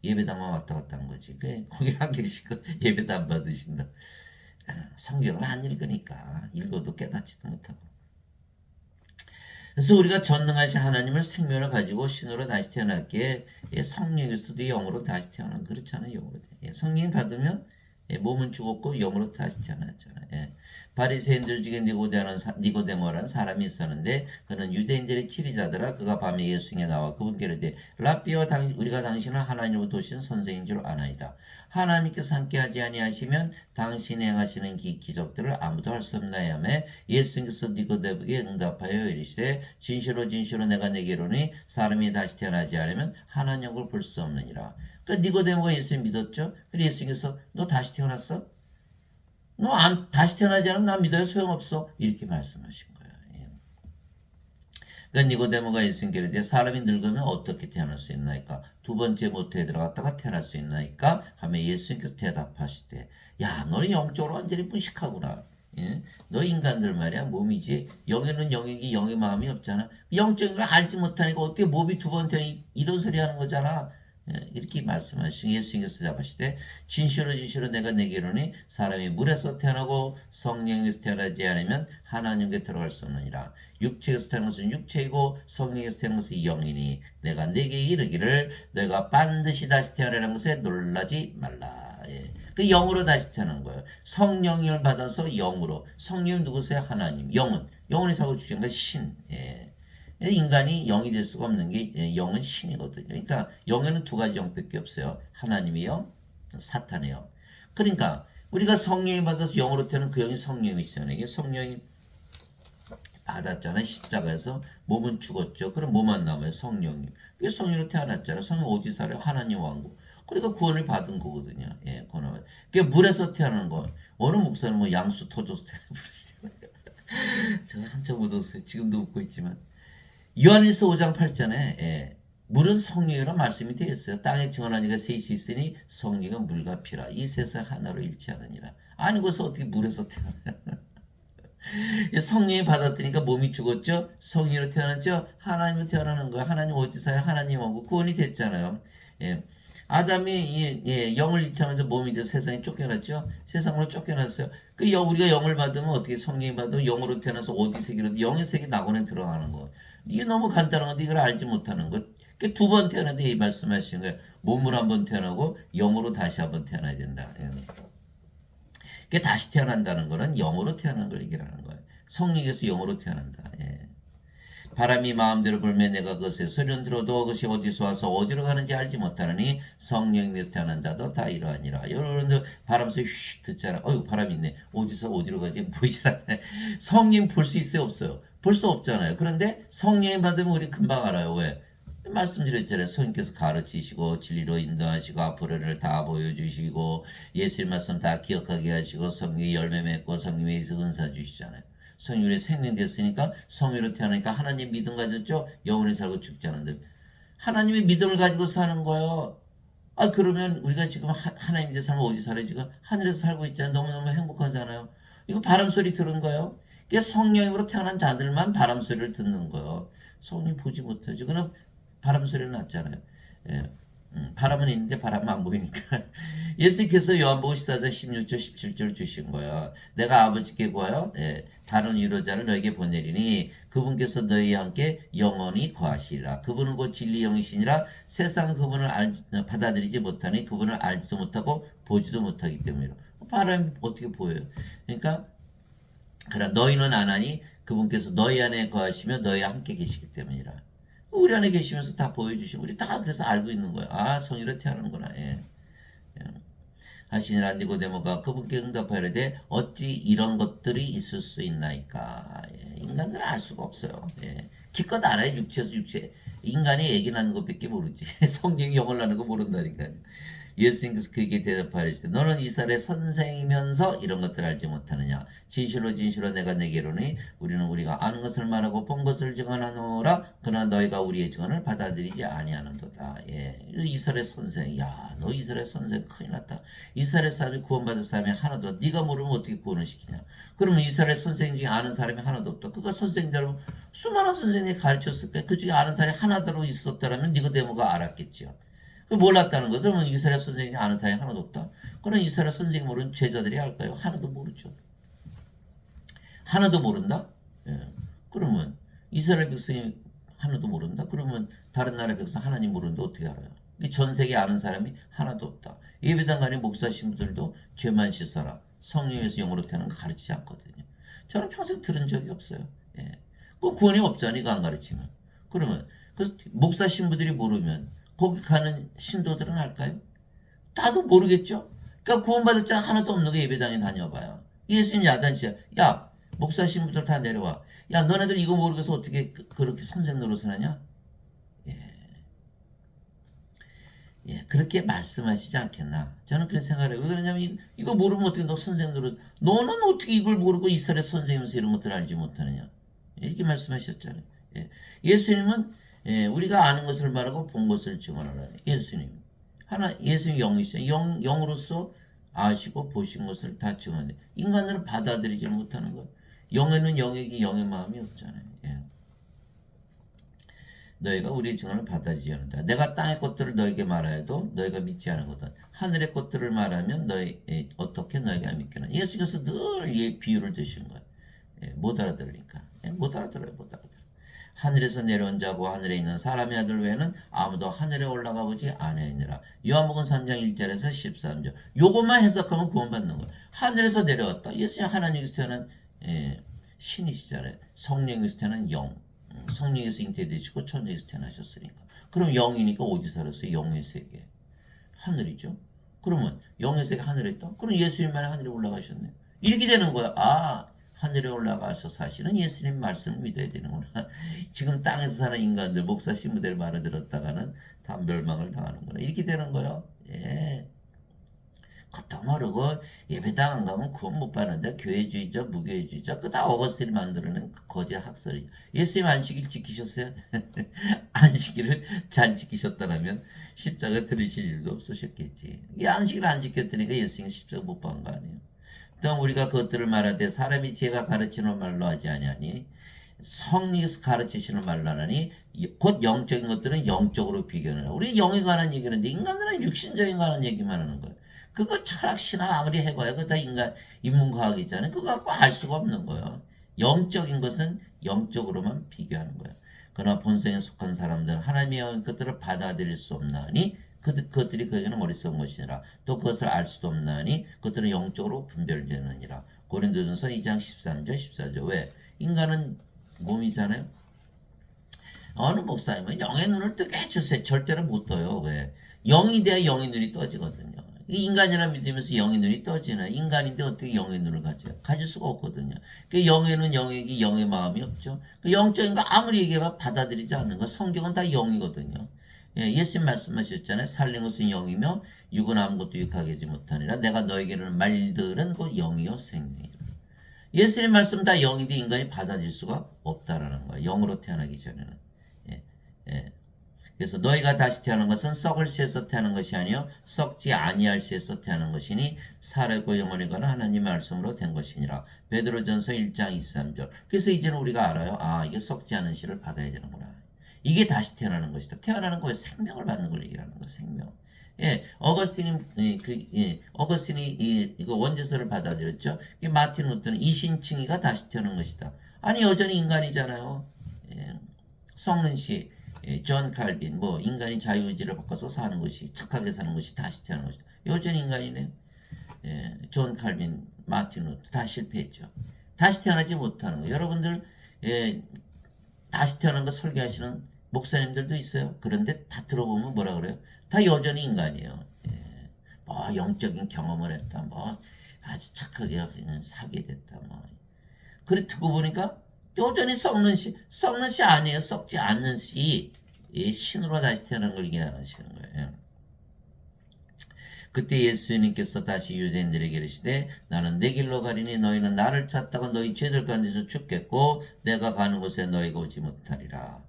예배당만 왔다 갔다 한 거지. 거기 한 개씩 예배도 안 받으신다. 성경을 안 읽으니까 읽어도 깨닫지도 못하고. 그래서 우리가 전능하신 하나님을 생명을 가지고 신으로 다시 태어났기에 성령에서도 영으로 다시 태어난 그렇잖아요. 영으로. 성령 받으면 몸은 죽었고 영으로 다시 태어났잖아요. 바리새인들 중에 니고데모라는 사람이 있었는데 그는 유대인들의 치리자더라. 그가 밤에 예수께 나와 그분께 이르되 랍비와 우리가 당신을 하나님으로 도신 선생인 줄 아나이다. 하나님께서 함께하지 아니하시면 당신이 행하시는 기적들을 아무도 할 수 없나이다 하매 예수님께서 니고데모에게 응답하여 이르시되 진실로 진실로 내가 네게 이르노니 사람이 다시 태어나지 않으면 하나님을 볼 수 없느니라. 그러니까 니고데모가 예수님 믿었죠. 그래서 예수님께서 너 다시 태어났어? 너 다시 태어나지 않으면 나 믿어야 소용없어. 이렇게 말씀하신 거예요. 그러니까 니고데모가 예수님께 이르되 사람이 늙으면 어떻게 태어날 수 있나이까? 두 번째 모태에 들어갔다가 태어날 수 있나이까? 하며 예수님께서 대답하시되 야 너는 영적으로 완전히 무식하구나. 너 인간들 말이야 몸이지 영에는 영이기 영의 마음이 없잖아. 영적인 걸 알지 못하니까 어떻게 몸이 두 번 태어나 이런 소리 하는 거잖아. 이렇게 말씀하시고 예수님께서 대답하시되 진실로 진실로 내가 내게 이르노니 사람이 물에서 태어나고 성령에서 태어나지 않으면 하나님께 들어갈 수 없느니라. 육체에서 태어난 것은 육체이고 성령에서 태어난 것은 영이니 내가 내게 이르기를 내가 반드시 다시 태어나는 것에 놀라지 말라. 그 영으로 다시 태어난 거예요. 성령을 받아서 영으로. 성령 누구세요? 하나님. 영혼이 사고 주신 건 신. 인간이 영이 될 수가 없는 게 영은 신이거든요. 그러니까 영에는 두 가지 영밖에 없어요. 하나님의 영, 사탄의 영. 그러니까 우리가 성령이 받아서 영으로 태어난 그 영이 성령이시잖아요. 이게 성령이 받았잖아요. 십자가에서 몸은 죽었죠. 그럼 뭐만 남아요? 성령님. 그게 성령으로 태어났잖아요. 성령 어디 살아요? 하나님 왕국. 그러니까 구원을 받은 거거든요. 구원을. 그게 물에서 태어나는 거. 어느 목사는 뭐 양수 터져서 태어나는 제가 한참 묻었어요. 지금도 웃고 있지만. 요한일서 5장 8절에 물은 성령이라는 말씀이 되어 있어요. 땅에 증언한 이가 셋이 있으니 성령은 물과 피라. 이 셋을 하나로 일치하느니라. 아니고서 어떻게 물에서 태어나요? 성령이 받았으니까 몸이 죽었죠. 성령으로 태어났죠. 하나님으로 태어나는 거예요. 하나님 어디서요? 하나님 왕국 구원이 됐잖아요. 아담이 영을 잃자마자 몸이 돼서 세상에 쫓겨났죠. 세상으로 쫓겨났어요. 우리가 영을 받으면 어떻게 성령이 받으면 영으로 태어나서 어디 세계로 영의 세계 낙원에 들어가는 거. 이게 너무 간단한 건데 이걸 알지 못하는 것. 두 번 태어났는데 이 말씀하시는 거예요. 몸으로 한번 태어나고 영으로 다시 한번 태어나야 된다. 다시 태어난다는 거는 영으로 태어난 걸 얘기하는 거예요. 성령에서 영으로 태어난다. 바람이 마음대로 불면 내가 그것의 소리는 들어도 그것이 어디서 와서 어디로 가는지 알지 못하느니 성령에서 태어난 자도 다 이러하니라. 여러분들 바람 소리 휙 듣잖아. 바람이 있네. 어디서 어디로 가지 보이질 않네. 성령 볼 수 있어요? 없어요? 볼 수 없잖아요. 그런데 성령 받으면 우리 금방 알아요. 왜? 말씀드렸잖아요. 성령께서 가르치시고 진리로 인도하시고 앞으로를 다 보여주시고 예수의 말씀 다 기억하게 하시고 성령의 열매 맺고 성령에서 은사 주시잖아요. 성령이 생명 됐으니까 성령으로 태어나니까 하나님 믿음 가졌죠. 영원히 살고 죽지 않은데 하나님의 믿음을 가지고 사는 거예요. 그러면 우리가 지금 하나님의 삶을 어디 살아요? 지금 하늘에서 살고 있잖아요. 너무너무 행복하잖아요. 이거 바람 소리 들은 거예요. 그게 성령으로 태어난 자들만 바람 소리를 듣는 거예요. 성령 보지 못하죠. 그럼 바람 소리는 났잖아요. 바람은 있는데 바람은 안 보이니까. 예수께서 요한복음 14장 16절 17절 주신 거예요. 내가 아버지께 구하여 다른 위로자를 너에게 보내리니 그분께서 너희와 함께 영원히 거하시리라. 그분은 곧 진리 영이시니라. 세상 그분을 받아들이지 못하니 그분을 알지도 못하고 보지도 못하기 때문이라. 바람이 어떻게 보여요? 그러니까 너희는 안 하니 그분께서 너희 안에 거하시며 너희와 함께 계시기 때문이라. 우리 안에 계시면서 다 보여주시고 우리 다 그래서 알고 있는 거예요. 성령으로 태어나는구나. 하시니라. 니고데모가 그분께 응답하려되 어찌 이런 것들이 있을 수 있나이까. 인간들은 알 수가 없어요. 기껏 알아야 육체에서 육체. 인간이 애기 낳는 것밖에 모르지. 성령이 영을 낳는 거 모른다니까요. 예수님께서 그에게 대답하시되 너는 이스라엘의 선생이면서 이런 것들을 알지 못하느냐. 진실로 진실로 내가 내게 이르노니 우리는 우리가 아는 것을 말하고 본 것을 증언하노라. 그러나 너희가 우리의 증언을 받아들이지 아니하는도다. 이스라엘 선생. 너 이스라엘 선생 큰일 났다. 이스라엘 사람이 구원받을 사람이 하나도 없다. 네가 모르면 어떻게 구원을 시키냐. 그러면 이스라엘 선생 중에 아는 사람이 하나도 없다. 그가 선생대로 수많은 선생님이 가르쳤을 거야. 그 중에 아는 사람이 하나도 있었다라면 니고데모가 알았겠죠. 몰랐다는 거예요. 그러면 이스라엘 선생님이 아는 사람이 하나도 없다. 그럼 이스라엘 선생님 모르는 제자들이 알까요? 하나도 모르죠. 하나도 모른다? 그러면 이스라엘 백성이 하나도 모른다? 그러면 다른 나라 백성 하나님 모르는데 어떻게 알아요? 전 세계에 아는 사람이 하나도 없다. 예배당 가는 목사 신부들도 죄만 씻어라, 성령에서 영으로 태어난 거 가르치지 않거든요. 저는 평생 들은 적이 없어요. 예. 그 구원이 없잖아, 이거 안 가르치면. 그러면 그 목사 신부들이 모르면 거기 가는 신도들은 알까요? 나도 모르겠죠. 그러니까 구원받을 자 하나도 없는 거 예배당에 다녀봐요. 예수님 야단치야. 야, 목사 신부들 다 내려와. 야, 너네들 이거 모르겠어 어떻게 그렇게 선생 노릇을 하냐? 예. 예, 그렇게 말씀하시지 않겠나. 저는 그런 생각을 해요. 왜 그러냐면 이거 모르면 어떻게 너 선생 노릇, 너는 어떻게 이걸 모르고 이스라엘 선생이면서 이런 것들을 알지 못하느냐. 이렇게 말씀하셨잖아요. 예. 예수님은 우리가 아는 것을 말하고 본 것을 증언하라. 예수님. 예수님 영이시죠. 영으로서 아시고 보신 것을 다 증언해. 인간들은 받아들이지 못하는 거. 영에는 영에게 영의 마음이 없잖아요. 예. 너희가 우리의 증언을 받아들이지 않는다. 내가 땅의 것들을 너에게 말하여도 너희가 믿지 않거든. 하늘의 것들을 말하면 어떻게 너희가 믿겠나. 예수께서 늘 비유를 드신 거예요. 예, 못 알아들으니까. 예, 못 알아들어요. 못 알아들어. 하늘에서 내려온 자고 하늘에 있는 사람의 아들 외에는 아무도 하늘에 올라가 보지 아니하니라. 요한복음 3장 1절에서 13절. 요것만 해석하면 구원받는 거예요. 하늘에서 내려왔다. 예수님 하나님께서 태어난 신이시잖아요. 성령에서 태어난 영. 성령에서 잉태되시고 천국에서 태어나셨으니까. 그럼 영이니까 어디 살았어요? 영의 세계. 하늘이죠. 그러면 영의 세계 하늘에 있다. 그럼 예수님만이 하늘에 올라가셨네. 이렇게 되는 거야. 아, 하늘에 올라가서 사실은 예수님 말씀을 믿어야 되는구나. 지금 땅에서 사는 인간들, 목사 신부들 말을 들었다가는 다 멸망을 당하는구나. 이렇게 되는 거예요. 예. 그것도 모르고 예배당 안 가면 구원 못 받는데 교회주의자, 무교회주의자, 그 다 어거스틴이 만들어낸 거짓 학설이. 예수님 안식일 지키셨어요? 안식일을 잘 지키셨다면 십자가 들으실 일도 없으셨겠지. 이 안식일 안 지켰으니까 예수님 십자가 못 박은 거 아니에요. 또 우리가 그것들을 말하되 사람이 제가 가르치는 말로 하지 아니하니 성령께서 가르치시는 말로 하니 곧 영적인 것들은 영적으로 비교하라. 우리 영에 관한 얘기를 하는데 인간들은 육신적인 관한 얘기만 하는 거예요. 그거 철학 신학 아무리 해봐야 그거 다 인문과학이잖아요. 그거 갖고 알 수가 없는 거예요. 영적인 것은 영적으로만 비교하는 거예요. 그러나 본성에 속한 사람들은 하나님의 것들을 받아들일 수 없나니 그것들이 그에게는 어리석은 것이니라. 또 그것을 알 수도 없나니 그것들은 영적으로 분별되느니라. 고린도전서 2장 13절 14절. 왜? 인간은 몸이잖아요. 어느 목사님은 영의 눈을 뜨게 해주세요. 절대로 못 떠요. 왜? 영이 돼야 영의 눈이 떠지거든요. 인간이라 믿으면서 영의 눈이 떠지나. 인간인데 어떻게 영의 눈을 가져요? 가질 수가 없거든요. 그 영의 눈, 영에게 영의 마음이 없죠. 그 영적인 거 아무리 얘기해봐 받아들이지 않는 거. 성경은 다 영이거든요. 예, 예수님 말씀하셨잖아요. 살린 것은 영이며 육은 아무것도 유익하게 하지 못하니라. 내가 너에게는 말들은 곧 영이요 생명이라. 예수님 말씀 다 영인데 인간이 받아들일 수가 없다라는 거예요. 영으로 태어나기 전에는. 예, 예. 그래서 너희가 다시 태어난 것은 썩을 씨에서 태어난 것이 아니요 썩지 아니할 씨에서 태어난 것이니 살아있고 영원히 가는 하나님 말씀으로 된 것이니라. 베드로전서 1장 23절. 그래서 이제는 우리가 알아요. 아, 이게 썩지 않은 씨를 받아야 되는구나. 이게 다시 태어나는 것이다. 태어나는 거에 생명을 받는 걸 얘기하는 거야. 생명. 예, 어거스틴이 이거 원제서를 받아들였죠. 마틴 루터는 이신칭이가 다시 태어난 것이다. 아니 여전히 인간이잖아요. 예, 성는 씨, 존 칼빈, 뭐 인간이 자유의지를 바꿔서 사는 것이 착하게 사는 것이 다시 태어난 것이다. 여전히 인간이네. 예, 존 칼빈, 마틴 루터 다 실패했죠. 다시 태어나지 못하는 거. 여러분들 다시 태어난 거 설계하시는 목사님들도 있어요. 그런데 다 들어보면 뭐라 그래요? 다 여전히 인간이에요. 예. 뭐 영적인 경험을 했다. 뭐 아주 착하게 살게 됐다. 뭐 그래 듣고 보니까 여전히 썩는 씨 아니에요. 썩지 않는 씨. 신으로 다시 태어난 걸 얘기하시는 거예요. 그때 예수님께서 다시 유대인들에게 이르시되 나는 내 길로 가리니 너희는 나를 찾다가 너희 죄들 가운데서 죽겠고 내가 가는 곳에 너희가 오지 못하리라.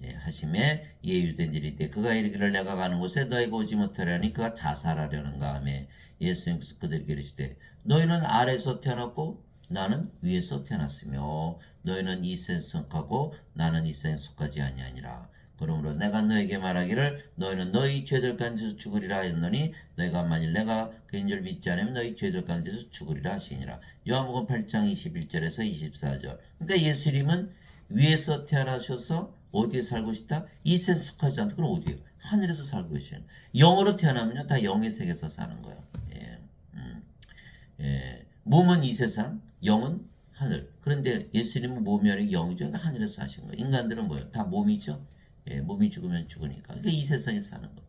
하심에 이에 유대인들이 이때 그가 이르기를 내가 가는 곳에 너희가 오지 못하리니 그가 자살하려는가 하며 예수님께서 그들에게 이르시되 너희는 아래에서 태어났고 나는 위에서 태어났으며 너희는 이 세상에 속하고 나는 이 세상에 속하지 아니하니라. 그러므로 내가 너에게 말하기를 너희는 너희 죄들 가운데서 죽으리라 하였노니 너희가 만일 내가 그인 줄 믿지 않으면 너희 죄들 가운데서 죽으리라 하시니라. 요한복음 8장 21절에서 24절. 그러니까 예수님은 위에서 태어나셔서 어디에 살고 싶다? 이 세상에 속하지 않다. 그럼 어디에요? 하늘에서 살고 계셔요. 영으로 태어나면요 다 영의 세계에서 사는 거예요. 예. 예. 몸은 이 세상, 영은 하늘. 그런데 예수님은 몸이 아니라 영이죠. 그러니까 하늘에서 사신 거예요. 인간들은 뭐예요? 다 몸이죠. 예, 몸이 죽으면 죽으니까. 그러니까 이 세상에 사는 거.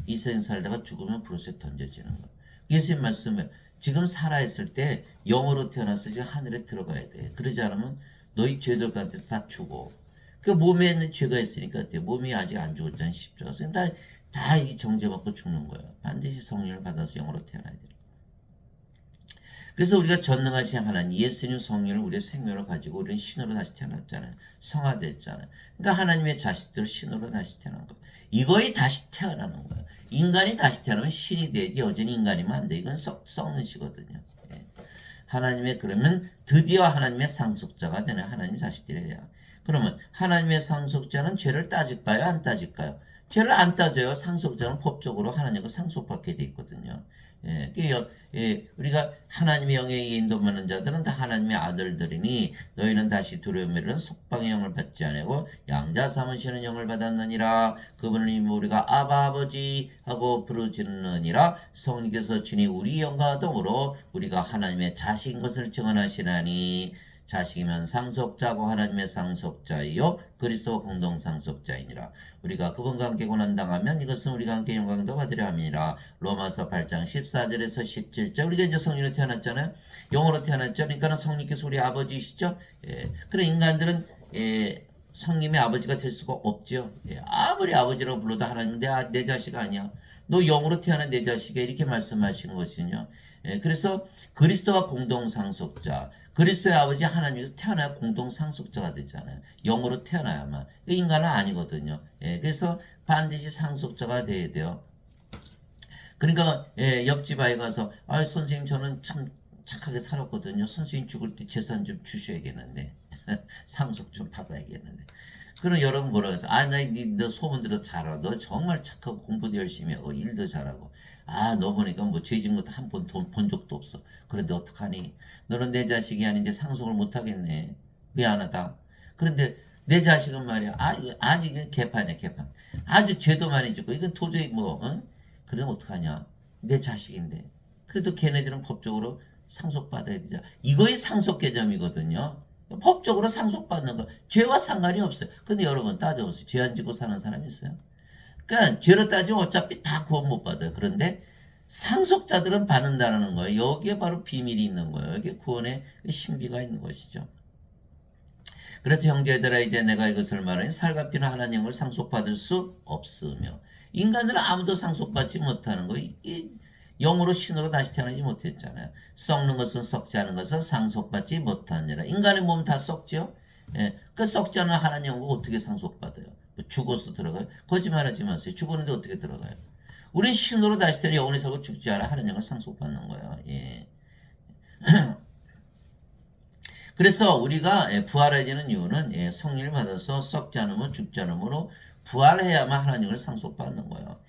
이 세상 살다가 죽으면 브로스에 던져지는 거. 예수님 말씀을 지금 살아있을 때 영으로 태어나서 지금 하늘에 들어가야 돼. 그러지 않으면 너희 죄들 가운데서 다 죽어. 그 몸에는 죄가 있으니까 어때요? 몸이 아직 안 죽었잖아요. 십자가에서. 다 이 정죄받고 죽는 거예요. 반드시 성령을 받아서 영으로 태어나야 돼요. 그래서 우리가 전능하신 하나님 예수님 성령을 우리의 생명을 가지고 우리는 신으로 다시 태어났잖아요. 성화됐잖아요. 그러니까 하나님의 자식들 신으로 다시 태어난 거예요. 이거에 다시 태어나는 거예요. 인간이 다시 태어나면 신이 되지 여전히 인간이면 안 돼. 이건 썩는 시거든요. 예. 하나님의 그러면 드디어 하나님의 상속자가 되는 하나님의 자식들이에요. 그러면 하나님의 상속자는 죄를 따질까요? 안 따질까요? 죄를 안 따져요. 상속자는 법적으로 하나님과 상속받게 돼 있거든요. 예, 우리가 하나님의 영에 인도받는 자들은 다 하나님의 아들들이니 너희는 다시 두려움을 이르는 속방의 영을 받지 아니하고 양자 삼으시는 영을 받았느니라. 그분을 우리가 아바 아버지 하고 부르짖느니라. 성령께서 주니 우리 영과 더불어 우리가 하나님의 자식인 것을 증언하시나니 자식이면 상속자고 하나님의 상속자이요 그리스도 공동 상속자이니라. 우리가 그분과 함께 고난당하면 이것은 우리가 함께 영광도 받으려 함이니라. 로마서 8장 14절에서 17절. 우리가 이제 성령으로 태어났잖아요. 영으로 태어났죠. 그러니까 성령께서 우리 아버지이시죠. 예. 그런 인간들은 성님의 아버지가 될 수가 없죠. 예. 아무리 아버지라고 불러도 하나님은 내 자식 아니야. 너 영으로 태어난 내 자식이야. 이렇게 말씀하신 것이요. 예. 그래서 그리스도와 공동 상속자. 그리스도의 아버지 하나님께서 태어나야 공동 상속자가 되잖아요. 영으로 태어나야만. 인간은 아니거든요. 예, 그래서 반드시 상속자가 돼야 돼요. 그러니까 옆집 아이 가서 선생님 저는 참 착하게 살았거든요. 선생님 죽을 때 재산 좀 주셔야겠는데 상속 좀 받아야겠는데. 그럼 여러분 뭐라고 해서 너 소문 들어서 잘하고 너 정말 착하고 공부도 열심히 하고 일도 잘하고 너 보니까 뭐 죄진 것도 한 번 본 적도 없어. 그런데 어떡하니? 너는 내 자식이 아닌데 상속을 못 하겠네. 미안하다. 그런데 내 자식은 말이야. 아주 이건 개판이야 개판. 아주 죄도 많이 짓고 이건 도저히 그럼 어떡하냐? 내 자식인데. 그래도 걔네들은 법적으로 상속받아야 되자. 이거의 상속 개념이거든요. 법적으로 상속받는 거 죄와 상관이 없어요. 근데 여러분 따져보세요. 죄 안 지고 사는 사람 있어요? 그러니까 죄로 따지면 어차피 다 구원 못 받아요. 그런데 상속자들은 받는다는 거예요. 여기에 바로 비밀이 있는 거예요. 여기에 구원의 신비가 있는 것이죠. 그래서 형제들아 이제 내가 이것을 말하니 살과 피는 하나님을 상속받을 수 없으며 인간들은 아무도 상속받지 못하는 거예요. 영으로 신으로 다시 태어나지 못했잖아요. 썩는 것은 썩지 않은 것은 상속받지 못하니라. 인간의 몸 다 썩죠. 예, 그 썩지 않은 하나님과 어떻게 상속받아요? 뭐 죽어서 들어가요? 거짓말하지 마세요. 죽었는데 어떻게 들어가요? 우린 신으로 다시 태어나 영원히 살고 죽지 않아 하나님을 상속받는 거예요. 예. 그래서 우리가 부활해야 되는 이유는 성령을 받아서 썩지 않으면 죽지 않으므로 부활해야만 하나님을 상속받는 거예요.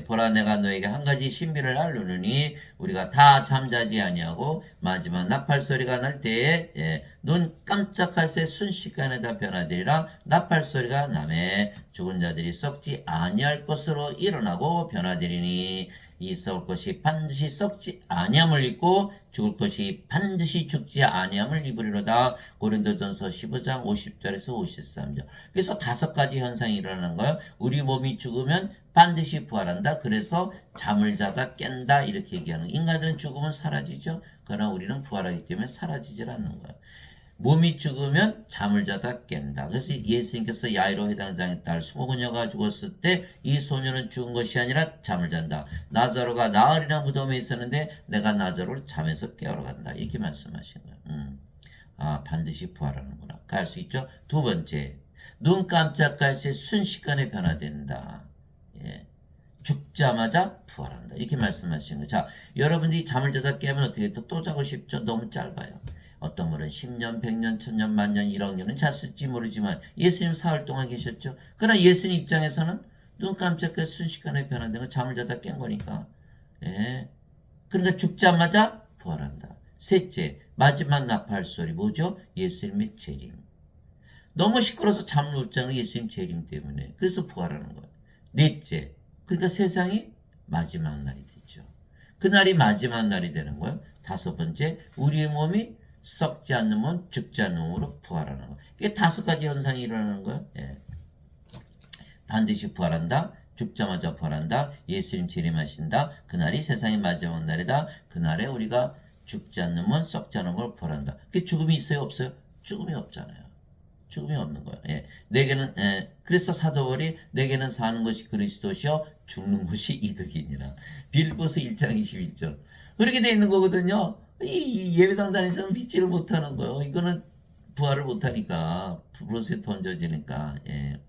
보라 내가 너에게 한 가지 신비를 알르느니 우리가 다 잠자지 아니하고 마지막 나팔 소리가 날 때에 눈 깜짝할 새 순식간에 다 변화되리라. 나팔 소리가 나매 죽은 자들이 썩지 아니할 것으로 일어나고 변화되리니 이 썩을 것이 반드시 썩지 아니함을 입고 죽을 것이 반드시 죽지 아니함을 입으리로다. 고린도전서 15장 50절에서 53절. 그래서 5가지 현상이 일어나는 거예요. 우리 몸이 죽으면 반드시 부활한다. 그래서 잠을 자다 깬다 이렇게 얘기하는 거예요. 인간들은 죽으면 사라지죠. 그러나 우리는 부활하기 때문에 사라지질 않는 거예요. 몸이 죽으면 잠을 자다 깬다. 그래서 예수님께서 야이로 회당장의 딸 수모그녀가 죽었을 때 이 소녀는 죽은 것이 아니라 잠을 잔다. 나자로가 나흘이나 무덤에 있었는데 내가 나자로를 잠에서 깨우러 간다. 이렇게 말씀하신 거예요. 반드시 부활하는구나. 갈 수 있죠. 두 번째, 눈 깜짝할 새 순식간에 변화된다. 예. 죽자마자 부활한다. 이렇게 말씀하시는 거예요. 자, 여러분들이 잠을 자다 깨면 어떻게 또 자고 싶죠? 너무 짧아요. 어떤 분은 10년, 100년, 1000년, 만년, 1억 년은 잤을지 모르지만 예수님 사흘 동안 계셨죠. 그러나 예수님 입장에서는 눈 깜짝할 순식간에 변화된 거 잠을 자다 깬 거니까. 예. 그러니까 죽자마자 부활한다. 셋째, 마지막 나팔 소리 뭐죠? 예수님의 재림. 너무 시끄러워서 잠을 못 자는 예수님 재림 때문에. 그래서 부활하는 거예요. 넷째, 그러니까 세상이 마지막 날이 되죠. 그날이 마지막 날이 되는 거예요. 다섯 번째, 우리의 몸이 썩지 않는 몸, 죽지 않는 몸으로 부활하는 거예요. 이게 다섯 가지 현상이 일어나는 거예요. 예. 반드시 부활한다. 죽자마자 부활한다. 예수님 재림하신다. 그날이 세상의 마지막 날이다. 그날에 우리가 죽지 않는 몸, 썩지 않는 몸으로 부활한다. 그게 죽음이 있어요? 없어요? 죽음이 없잖아요. 죽음이 없는 거예요. 예. 내게는 그래서 사도 바울이 내게는 사는 것이 그리스도시요 죽는 것이 이득이니라. 빌보서 1장 21절. 그렇게 돼 있는 거거든요. 이 예배당 다니면서 믿지를 못하는 거예요. 이거는 부활을 못하니까 브로스에 던져지니까. 예.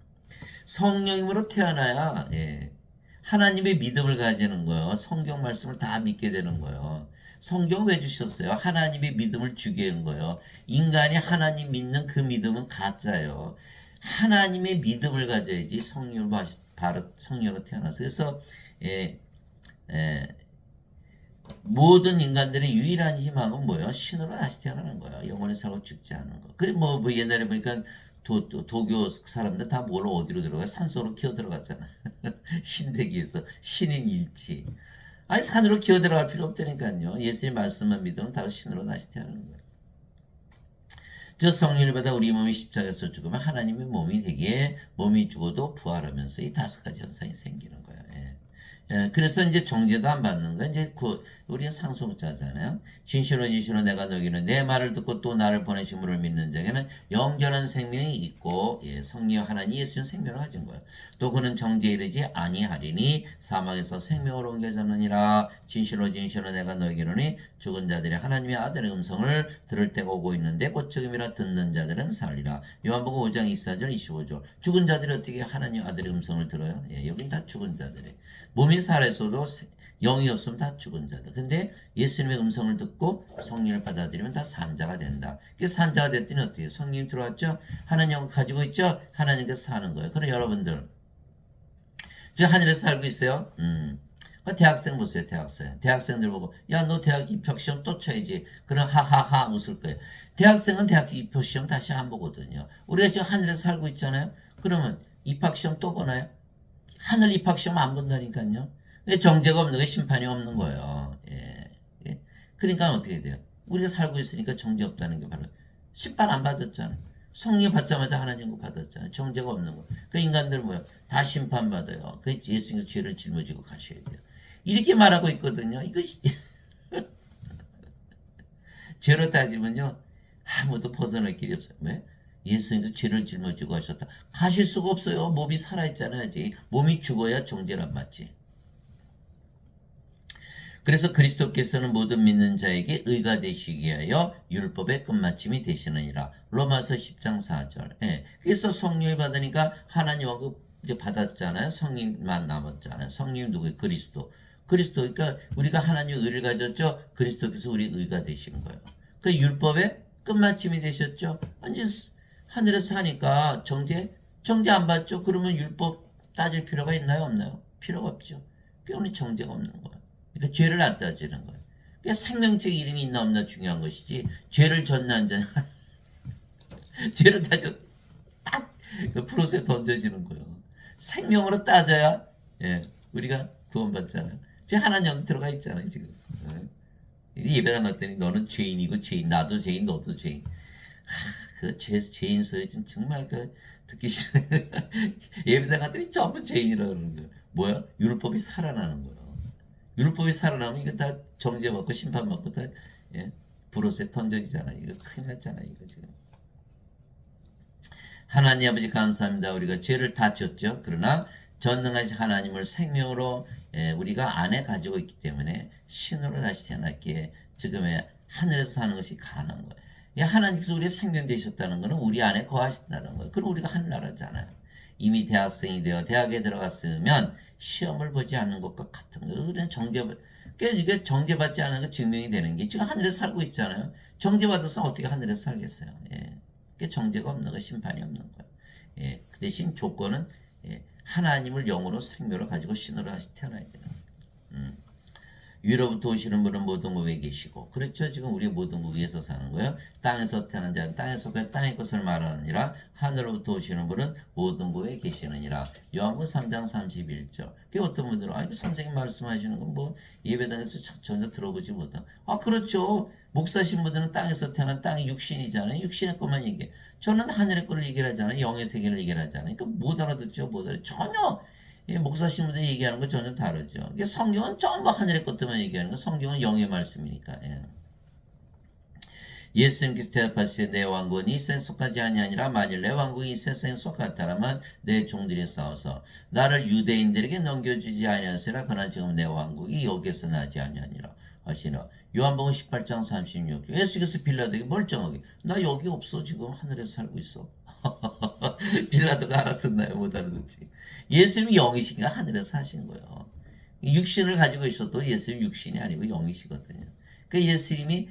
성령님으로 태어나야 하나님의 믿음을 가지는 거예요. 성경 말씀을 다 믿게 되는 거예요. 성경 왜 주셨어요? 하나님의 믿음을 주게 한 거예요. 인간이 하나님 믿는 그 믿음은 가짜예요. 하나님의 믿음을 가져야지 성령으로 바로 성령으로 태어나서. 그래서 예, 예, 모든 인간들의 유일한 희망은 뭐예요? 신으로 다시 태어나는 거예요. 영원히 살고 죽지 않는 거. 그래 뭐 옛날에 보니까 도교 사람들 다 뭘 어디로 들어가? 산소로 기어 들어갔잖아. 신대기에서 신인 일치. 아니 산으로 기어 들어갈 필요 없다니까요. 예수님 말씀만 믿으면 다 신으로 다시 태어나는 거예요. 저 성령을 받아 우리 몸이 십자가에서 죽으면 하나님의 몸이 되기에 몸이 죽어도 부활하면서 이 다섯 가지 현상이 생기는 거예요. 예. 그래서 이제 정죄도 안 받는 거야. 이제 우리는 상속자잖아요. 진실로 내가 너희는 내 말을 듣고 또 나를 보내신 분을 믿는 자에게는 영원한 생명이 있고 성령 하나님 예수는 생명을 가진 거예요. 또 그는 정죄에 이르지 아니하리니 사망에서 생명으로 옮겨졌느니라. 진실로 내가 너희에게는 죽은 자들이 하나님의 아들의 음성을 들을 때가 오고 있는데 곧 지금이라 듣는 자들은 살리라. 요한복음 5장 24절 25절. 죽은 자들이 어떻게 하나님 아들의 음성을 들어요? 여긴 다 죽은 자들이. 몸이 살아있어도 영이 없으면 다 죽은 자다. 근데 예수님의 음성을 듣고 성령을 받아들이면 다 산자가 된다. 산자가 됐더니 어떻게 해요? 성령이 들어왔죠? 하나님 영을 가지고 있죠? 하나님께서 사는 거예요. 그럼 여러분들 저 하늘에서 살고 있어요. 대학생 보세요. 대학생들 보고 야 너 대학 입학시험 또 쳐야지. 그럼 하하하 웃을 거예요. 대학생은 대학 입학시험 다시 안 보거든요. 우리가 지금 하늘에서 살고 있잖아요. 그러면 입학시험 또 보나요? 하늘 입학시험 안 본다니까요. 정죄가 없는 게 심판이 없는 거예요. 예. 그러니까 어떻게 돼요? 우리가 살고 있으니까 정죄 없다는 게 바로 심판 안 받았잖아요. 성령 받자마자 하나님과 받았잖아요. 정죄가 없는 거. 그 인간들 뭐야? 다 심판받아요. 그 예수님께서 죄를 짊어지고 가셔야 돼요. 이렇게 말하고 있거든요. 이것이 죄로 따지면요. 아무도 벗어날 길이 없어요. 왜? 예수님도 죄를 짊어지고 하셨다. 가실 수가 없어요. 몸이 살아있잖아요. 아직. 몸이 죽어야 정죄를 안 받지. 그래서 그리스도께서는 모든 믿는 자에게 의가 되시기 위하여 율법의 끝마침이 되시느니라. 로마서 10장 4절. 그래서 성령을 받으니까 하나님하고 이제 받았잖아요. 성령만 남았잖아요. 성령 누구예요? 그리스도. 그러니까 우리가 하나님의 의를 가졌죠. 그리스도께서 우리 의가 되신 거예요. 그 율법의 끝마침이 되셨죠. 이제 하늘에서 사니까 정죄 안 받죠. 그러면 율법 따질 필요가 있나요? 없나요? 필요가 없죠. 그러니 정죄가 없는 거예요. 그러니까 죄를 안 따지는 거예요. 그러니까 생명책 이름이 있나 없나 중요한 것이지 죄를 졌나 안 졌나 죄를 따져 딱 프로세에 던져지는 거예요. 생명으로 따져야 우리가 구원받잖아요. 지금 하나님 들어가 있잖아요. 지금 예배당 갔더니 너는 죄인이고 죄인 나도 죄인 너도 죄인. 그 죄인 소리 정말 듣기 싫어. 예배당 갔더니 전부 죄인이라 그러는 거예요. 뭐야? 율법이 살아나는 거예요. 율법이 살아나면 이거 다 정죄받고 심판받고 다 불옷에 던져지잖아요. 이거 큰일 났잖아요. 이거 지금. 하나님 아버지 감사합니다. 우리가 죄를 다 졌죠. 그러나 전능하신 하나님을 생명으로 우리가 안에 가지고 있기 때문에 신으로 다시 태어났기에 지금의 하늘에서 사는 것이 가능한 거예요. 하나님께서 우리의 생명 되셨다는 것은 우리 안에 거하신다는 거예요. 그럼 우리가 하늘나라잖아요. 이미 대학생이 되어 대학에 들어갔으면 시험을 보지 않는 것과 같은 거예요. 그냥 이게 정죄받지 않은 거 증명이 되는 게 지금 하늘에 살고 있잖아요. 정죄받아서 어떻게 하늘에 살겠어요? 그게 정죄가 없는 거, 심판이 없는 거예요. 그 대신 조건은 하나님을 영으로 생명으로 가지고 신으로 다시 태어나야 돼요. 위로부터 오시는 분은 모든 것 위에 계시고. 그렇죠. 지금 우리 모든 것 위에서 사는 거예요. 땅에서 태어난 자는 땅에 속해 땅의 것을 말하느니라. 하늘로부터 오시는 분은 모든 것 위에 계시느니라. 요한복음 3장 31절. 그 어떤 분들은 이거 선생님 말씀하시는 건 뭐 예배당에서 전혀 들어보지 못한. 그렇죠. 목사 신부들은 땅에서 태어난 땅의 육신이잖아요. 육신의 것만 얘기해. 저는 하늘의 것을 얘기하잖아요. 영의 세계를 얘기하잖아요. 그러니까 못 알아듣죠. 못 알아. 전혀 목사 신부들이 얘기하는 거 전혀 다르죠. 이게 성경은 전부 하늘의 것들만 얘기하는 거. 성경은 영의 말씀이니까. 예. 예수님께서 대답하시되 내 왕국은 이 세상에 속하지 아니하니라. 만일 내 왕국이 이 세상에 속하였다면 내 종들이 싸워서 나를 유대인들에게 넘겨주지 아니하시라. 그러나 지금 내 왕국이 여기에서 나지 아니하니라 하시나. 요한복음 18장 36. 예수께서 빌라도에게 멀쩡하게 나 여기 없어. 지금 하늘에서 살고 있어. 빌라도가 알아듣나요? 못 알아듣지. 예수님이 영이시니까 하늘에서 사신 거예요. 육신을 가지고 있어도 예수님 육신이 아니고 영이시거든요. 그 예수님을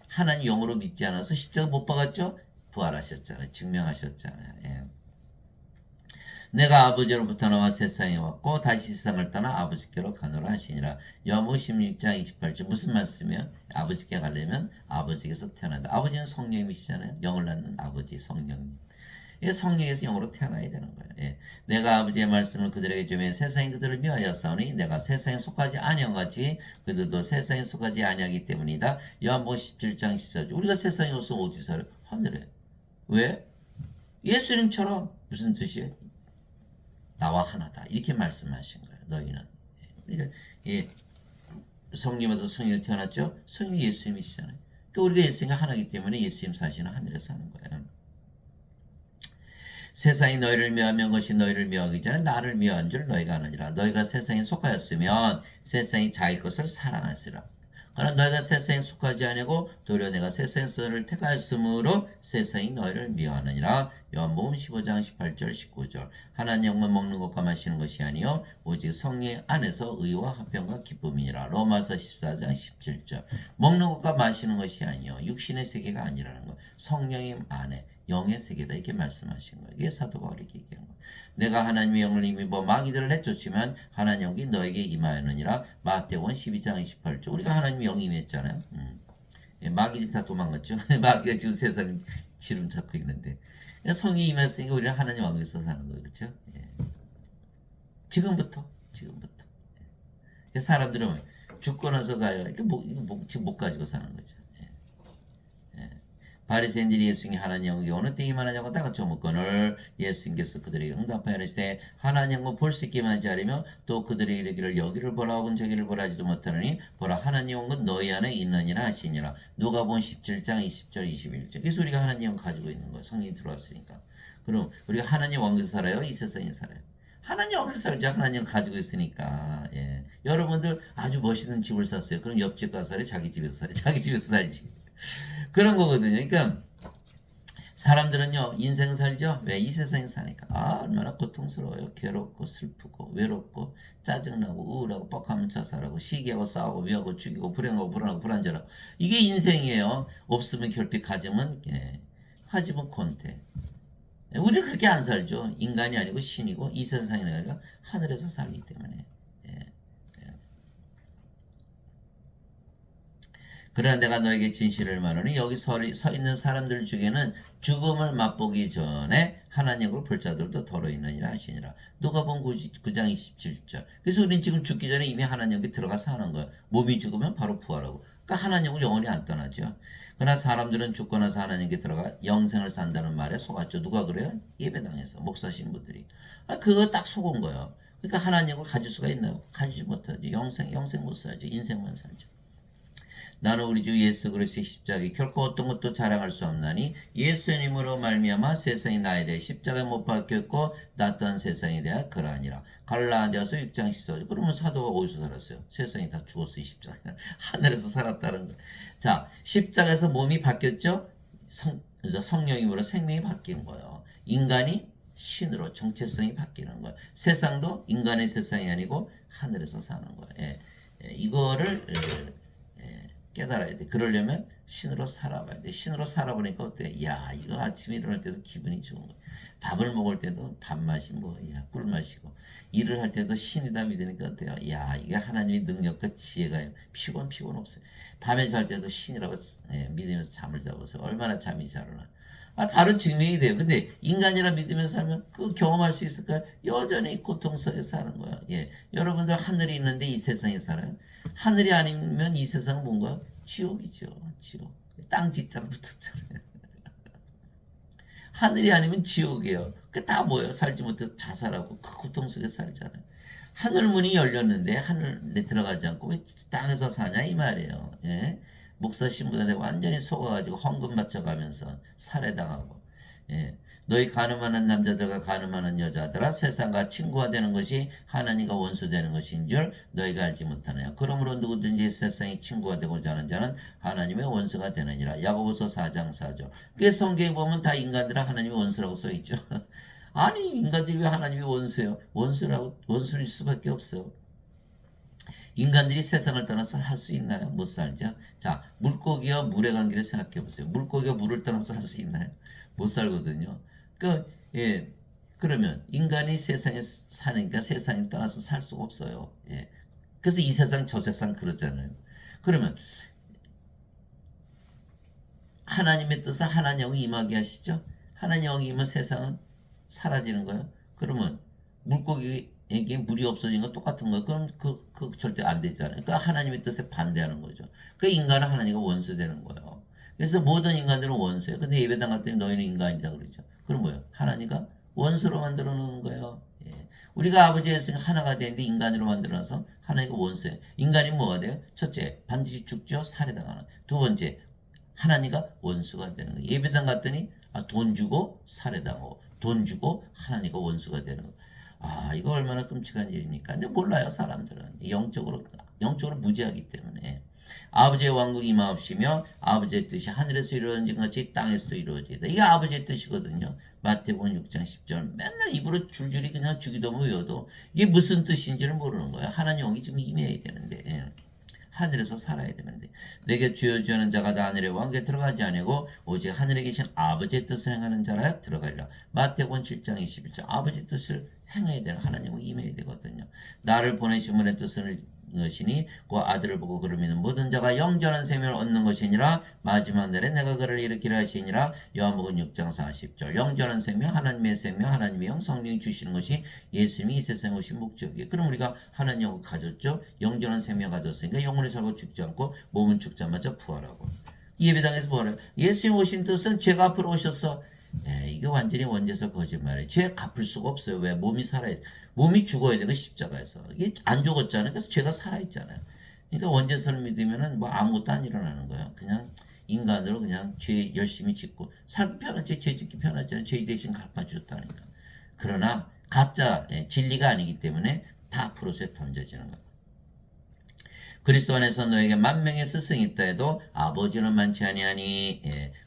하나님 영으로 믿지 않아서 십자가 못 박았죠? 부활하셨잖아요. 증명하셨잖아요. 예. 내가 아버지로부터 나와 세상에 왔고 다시 세상을 떠나 아버지께로 가노라 하시니라. 요한복음 16장 28절 무슨 말씀이에요? 아버지께 가려면 아버지께서 태어난다. 아버지는 성령이시잖아요. 영을 낳는 아버지 성령님. 성령에서 영으로 태어나야 되는 거예요. 예. 내가 아버지의 말씀을 그들에게 주면 세상이 그들을 미워하였사오니 내가 세상에 속하지 아니한같이 그들도 세상에 속하지 아니하기 때문이다. 요한복음 17장 14절. 우리가 세상에 와서 어디 살아요? 하늘에. 왜? 예수님처럼. 무슨 뜻이에요? 나와 하나다. 이렇게 말씀하신 거예요. 너희는. 그러니까 성령에서 성령이 태어났죠? 성령이 예수님이시잖아요. 그러니까 우리가 예수님과 하나이기 때문에 예수님 사시는 하늘에 사는 거예요. 세상이 너희를 미워하면 것이 너희를 미워하기 전에 나를 미워한 줄 너희가 아느니라. 너희가 세상에 속하였으면 세상이 자기 것을 사랑하시라. 그러나 너희가 세상에 속하지 아니하고 도리어 내가 세상에서 너희를 택하였으므로 세상이 너희를 미워하느니라. 요한복음 15장 18절 19절. 하나님 영만 먹는 것과 마시는 것이 아니요 오직 성령 안에서 의와 화평과 기쁨이니라. 로마서 14장 17절. 먹는 것과 마시는 것이 아니요 육신의 세계가 아니라는 것. 성령의 안에 영의 세계다 이렇게 말씀하신 거예요. 이게 사도 바울이 얘기한 거예요. 내가 하나님의 영을 힘입어 마귀들을 내쫓으면 하나님의 영이 너에게 임하였느니라. 마태복음 12장 28절. 우리가 하나님의 영이 임했잖아요. 마귀들이 다 도망갔죠. 마귀가 지금 세상 지름 찾고 있는데 성이 임했으니까 우리는 하나님 왕국에서 사는 거예요. 그렇죠? 지금부터. 사람들은 죽고 나서 가요. 지금 못 가지고 사는 거죠. 바리새인들이 예수님이 하나님 영이 어느 때 임하느냐고 다같이 묻거늘 예수님께서 그들에게 응답하여 이르시되 하나님 영을 볼 수 있게만 하지 않으며 또 그들이 이르기를 여기를 보라 하고는 저기를 보라 하지도 못하느니 보라 하나님 영은 너희 안에 있느니라 하시니라. 누가복음 17장 20절 21절. 그래서 우리가 하나님 영 가지고 있는 거예요. 성령이 들어왔으니까. 그럼 우리가 하나님 왕국에서 살아요? 이 세상에 살아요? 하나님 왕국에서 살죠. 하나님 가지고 있으니까. 여러분들 아주 멋있는 집을 샀어요. 그럼 옆집 가서 살아요? 자기 집에서 살아요? 자기 집에서 살지. 그런 거거든요. 그러니까 사람들은요 인생 살죠. 왜? 이 세상에 사니까. 얼마나 고통스러워요. 괴롭고 슬프고 외롭고 짜증나고 우울하고 뻑하면 자살하고 시기하고 싸우고 위하고 죽이고 불행하고 불안하고 불안전하고 이게 인생이에요. 없으면 결핍, 가지면 곤태. 우리는 그렇게 안 살죠. 인간이 아니고 신이고 이 세상이 아니라 하늘에서 살기 때문에. 그러나 내가 너에게 진실을 말하니 여기 서 있는 사람들 중에는 죽음을 맛보기 전에 하나님을 볼 자들도 더러 있느니라 하시니라. 누가복음 9장 27절. 그래서 우리는 지금 죽기 전에 이미 하나님께 들어가 사는 거예요. 몸이 죽으면 바로 부활하고. 그러니까 하나님을 영원히 안 떠나죠. 그러나 사람들은 죽고 나서 하나님께 들어가 영생을 산다는 말에 속았죠. 누가 그래요? 예배당에서 목사 신부들이. 그거 딱 속은 거예요. 그러니까 하나님을 가질 수가 있나요? 가지지 못하죠. 영생 못 살죠. 인생만 살죠. 나는 우리 주 예수 그리스도의 십자가에 결코 어떤 것도 자랑할 수 없나니 예수님으로 말미암아 세상이 나에 대해 십자가에 못 박혔고 나 또한 세상에 대해 그러하니라. 갈라디아서 6장 14절. 그러면 사도가 어디서 살았어요? 세상이 다 죽었어요. 십자가. 하늘에서 살았다는 거예요. 자, 십자가에서 몸이 바뀌었죠? 성령님으로 생명이 바뀐 거예요. 인간이 신으로 정체성이 바뀌는 거예요. 세상도 인간의 세상이 아니고 하늘에서 사는 거예요. 이거를 깨달아야 돼. 그러려면 신으로 살아봐야 돼. 신으로 살아보니까 어때? 야, 이거 아침에 일어날 때도 기분이 좋은 거야. 밥을 먹을 때도 밥맛이 뭐, 야, 꿀맛이고. 일을 할 때도 신이다 믿으니까 어때요? 야, 이게 하나님의 능력과 지혜가 피곤 없어요. 밤에 잘 때도 신이라고 믿으면서 잠을 자보세요. 얼마나 잠이 잘 오나. 바로 증명이 돼요. 근데 인간이라 믿으면서 살면 그 경험할 수 있을까요? 여전히 고통 속에 사는 거야. 예. 여러분들 하늘이 있는데 이 세상에 살아요. 하늘이 아니면 이 세상은 뭔가 지옥이죠. 지옥. 땅 짓자로 붙었잖아요. 하늘이 아니면 지옥이에요. 그 다 뭐예요? 살지 못해서 자살하고 그 고통 속에 살잖아요. 하늘 문이 열렸는데 하늘에 들어가지 않고 왜 땅에서 사냐 이 말이에요. 예? 목사 신부한테 완전히 속아가지고 헌금 바쳐가면서 살해당하고. 예. 너희 가늠하는 남자들과 가늠하는 여자들아 세상과 친구가 되는 것이 하나님과 원수 되는 것인 줄 너희가 알지 못하느냐. 그러므로 누구든지 세상의 친구가 되고자 하는 자는 하나님의 원수가 되느니라. 야고보서 4장 4절. 그 성경에 보면 다 인간들은 하나님의 원수라고 써있죠. 아니 인간들이 왜 하나님의 원수예요? 원수일 수밖에 없어요. 인간들이 세상을 떠나서 할 수 있나요? 못 살죠. 자, 물고기와 물의 관계를 생각해 보세요. 물고기가 물을 떠나서 할 수 있나요? 못 살거든요. 예. 그러면 인간이 세상에 사니까 세상에 떠나서 살 수가 없어요. 예. 그래서 이 세상 저 세상 그러잖아요. 그러면 하나님의 뜻은 하나님 영이 임하게 하시죠. 하나님 영이 임하면 세상은 사라지는 거예요. 그러면 물고기에게 물이 없어진 건 똑같은 거예요. 그럼 그 절대 안 되잖아요. 그러니까 하나님의 뜻에 반대하는 거죠. 그 인간은 하나님과 원수되는 거예요. 그래서 모든 인간들은 원수예요. 근데 예배당 갔더니 너희는 인간이다 그러죠. 그럼 뭐예요? 하나님과 원수로 만들어 놓는 거예요. 예. 우리가 아버지 예수님 하나가 되는데 인간으로 만들어서 하나님과 원수예요. 인간이 뭐가 돼요? 첫째, 반드시 죽죠. 살해당하는. 두 번째, 하나님과 원수가 되는 거예요. 예배당 갔더니 돈 주고 살해당하고 돈 주고 하나님과 원수가 되는 거예요. 이거 얼마나 끔찍한 일입니까? 근데 몰라요, 사람들은. 영적으로 무지하기 때문에. 아버지의 왕국이 임하옵시며 아버지의 뜻이 하늘에서 이루어진 것 같이 땅에서도 이루어지다. 이게 아버지의 뜻이거든요. 마태복음 6장 10절. 맨날 입으로 줄줄이 그냥 주기도문 외워도 이게 무슨 뜻인지를 모르는 거예요. 하나님 영이 지금 임해야 되는데. 예. 하늘에서 살아야 되는데 내게 주여 주여 하는 자가 다 하늘의 왕국에 들어가지 아니고 오직 하늘에 계신 아버지의 뜻을 행하는 자라 들어가리라. 마태복음 7장 21절. 아버지의 뜻을 행해야 되는 하나님은 임해야 되거든요. 나를 보내신 분의 뜻을 것이니 그 아들을 보고 그를 믿는 모든 자가 영전한 생명을 얻는 것이니라. 마지막 날에 내가 그를 일으키라 하시니라. 요한복음 6장 40절. 영전한 생명, 하나님의 생명, 하나님의 영, 성령이 주시는 것이 예수님이 이 세상에 오신 목적이에요. 그럼 우리가 하나님 영을 가졌죠. 영전한 생명 가졌으니까 영혼이 살고 죽지 않고 몸은 죽자마자 부활하고. 예배당에서 부활해요. 예수님 오신 뜻은 죄가 앞으로 오셔서 이게 완전히 원죄서 거짓말이에요. 죄 갚을 수가 없어요. 왜? 몸이 살아야 돼. 몸이 죽어야 되는 십자가에서. 이게 안 죽었잖아요. 그래서 죄가 살아있잖아요. 그러니까 원죄서를 믿으면은 뭐 아무것도 안 일어나는 거예요. 그냥 인간으로 그냥 죄 열심히 짓고 살기 편하지. 죄 짓기 편하잖아요. 죄 대신 갚아주셨다니까. 그러나 가짜 진리가 아니기 때문에 다 앞으로서 던져지는 거예요. 그리스도 안에서 너에게 만명의 스승이 있다 해도 아버지는 많지 아니하니.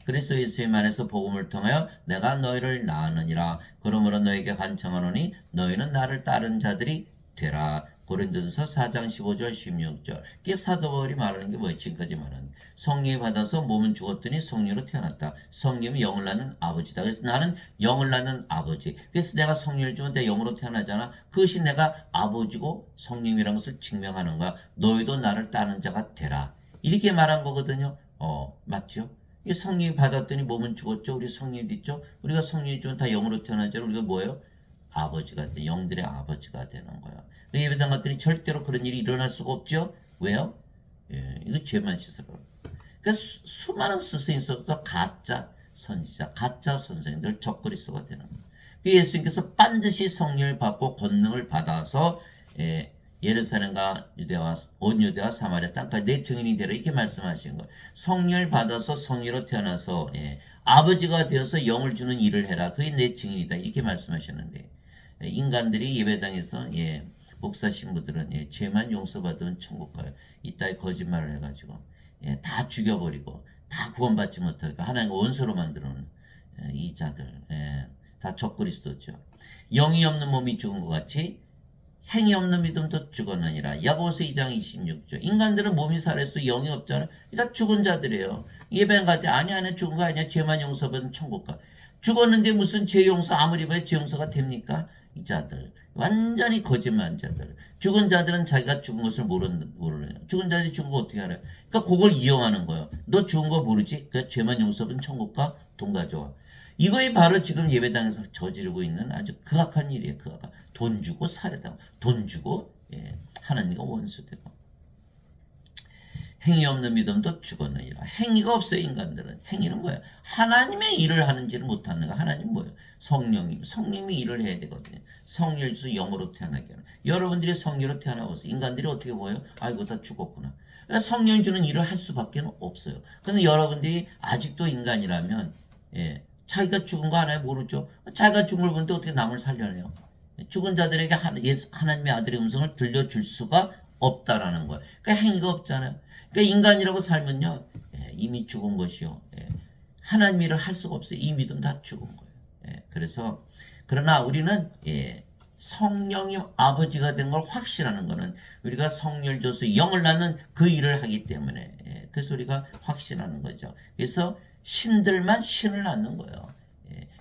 그리스도 예수님 안에서 복음을 통하여 내가 너희를 낳았느니라. 그러므로 너에게 간청하노니 너희는 나를 따른 자들이 되라. 고린도전서 4장 15절 16절. 이게 사도 바울이 말하는 게 뭐예요? 지금까지 말하는 게. 성령이 받아서 몸은 죽었더니 성령으로 태어났다. 성령이 영을 낳는 아버지다. 그래서 나는 영을 낳는 아버지. 그래서 내가 성령을 주면 내 영으로 태어나잖아. 그것이 내가 아버지고 성령이라는 것을 증명하는 거야. 너희도 나를 따르는 자가 되라. 이렇게 말한 거거든요. 맞죠? 이 성령이 받았더니 몸은 죽었죠. 우리 성령이 있죠. 우리가 성령이 주면 다 영으로 태어나잖아. 우리가 뭐예요? 아버지가 돼. 영들의 아버지가 되는 거야. 예배당 갔더니 절대로 그런 일이 일어날 수가 없죠. 왜요? 이거 죄만 씻으라. 그러니까 수많은 스승이 있어도 가짜 선지자, 가짜 선생님들 적그리스도가 되는 거예요. 예수님께서 반드시 성령을 받고 권능을 받아서 예루살렘과 유대와 온 유대와 사마리아 땅까지 내 증인이 되라 이렇게 말씀하신 거예요. 성령을 받아서 성령으로 태어나서 아버지가 되어서 영을 주는 일을 해라. 그게 내 증인이다 이렇게 말씀하셨는데 인간들이 예배당에서 목사 신부들은 죄만 용서받으면 천국 가요. 이따위 거짓말을 해가지고 다 죽여버리고 다 구원받지 못하게 하나님과 원수로 만들어놓은 이 자들 다 적그리스도죠. 영이 없는 몸이 죽은 것 같이 행위 없는 믿음도 죽었느니라. 야고보서 2장 26절. 인간들은 몸이 살아있어도 영이 없잖아요. 다 죽은 자들이에요. 예배당 갈 때 아니 죽은 거 아니야. 죄만 용서받은 천국 가. 죽었는데 무슨 죄 용서 아무리 봐야 죄 용서가 됩니까? 이 자들 완전히 거짓말한 자들. 죽은 자들은 자기가 죽은 것을 모르네요. 죽은 자들이 죽은 거 어떻게 알아요? 그러니까 그걸 이용하는 거예요. 너 죽은 거 모르지? 그러니까 죄만 용서받은 천국 가. 돈 가져와. 이거이 바로 지금 예배당에서 저지르고 있는 아주 극악한 일이에요. 극악한. 돈 주고 살해당하고 돈 주고 하나님과 원수되고 행위 없는 믿음도 죽었느니라. 행위가 없어요. 인간들은. 행위는 뭐예요? 하나님의 일을 하는지를 못하는 거. 하나님 뭐예요? 성령님이 일을 해야 되거든요. 성령을 주서 영으로 태어나게 하는. 여러분들이 성령으로 태어나서 인간들이 어떻게 보여요? 아이고 다 죽었구나. 그러니까 성령이 주는 일을 할 수밖에 없어요. 근데 여러분들이 아직도 인간이라면 자기가 죽은 거 하나에 모르죠. 자기가 죽은 걸 보는데 어떻게 남을 살려내요? 죽은 자들에게 하나님의 아들의 음성을 들려줄 수가 없다라는 거예요. 그러니까 행위가 없잖아요. 그러니까 인간이라고 살면요, 이미 죽은 것이요. 하나님 일을 할 수가 없어요. 이 믿음 다 죽은 거예요. 그래서 그러나 우리는 성령이 아버지가 된 걸 확신하는 거는 우리가 성령을 줘서 영을 낳는 그 일을 하기 때문에 그래서 우리가 확신하는 거죠. 그래서 신들만 신을 낳는 거예요.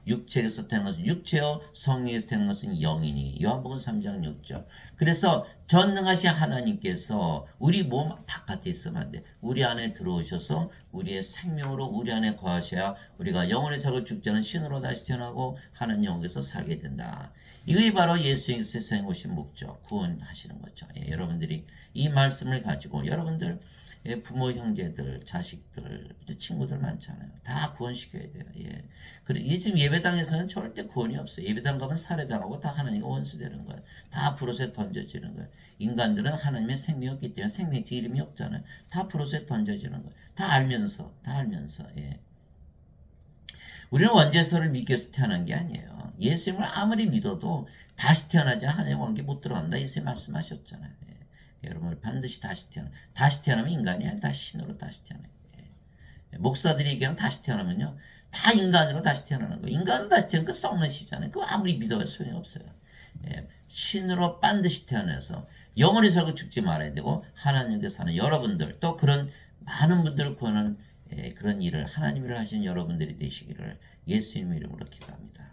육체에서 태어난 것은 육체요, 성령에서 태어난 것은 영이니. 요한복음 3장 6절. 그래서 전능하신 하나님께서 우리 몸 바깥에 있으면 안 돼. 우리 안에 들어오셔서 우리의 생명으로 우리 안에 거하셔야 우리가 영혼의 자고 죽지 않은 신으로 다시 태어나고 하나님 영에서 살게 된다. 이것이 바로 예수의 세상에 오신 목적, 구원하시는 거죠. 여러분들이 이 말씀을 가지고 여러분들 부모, 형제들, 자식들, 친구들 많잖아요. 다 구원시켜야 돼요. 그리고 지금 예배당에서는 절대 구원이 없어요. 예배당 가면 살해당하고 다 하나님과 원수되는 거예요. 다 불옷에 던져지는 거예요. 인간들은 하나님의 생명이 없기 때문에 생명의 이름이 없잖아요. 다 불옷에 던져지는 거예요. 다 알면서. 우리는 원죄서를 믿기 위해서 태어난 게 아니에요. 예수님을 아무리 믿어도 다시 태어나지 하나님의 원계 못 들어간다. 예수님 말씀하셨잖아요. 여러분을 반드시 다시 태어나면 인간이 아니라 다시 신으로 다시 태어나요. 목사들이 얘기하면 다시 태어나면요. 다 인간으로 다시 태어나는 거예요. 인간으로 다시 태어나면 그 썩는 시잖아요. 그거 아무리 믿어도 소용이 없어요. 신으로 반드시 태어나서 영원히 살고 죽지 말아야 되고 하나님께 사는 여러분들 또 그런 많은 분들을 구하는 그런 일을 하나님 일을 하시는 여러분들이 되시기를 예수님 이름으로 기도합니다.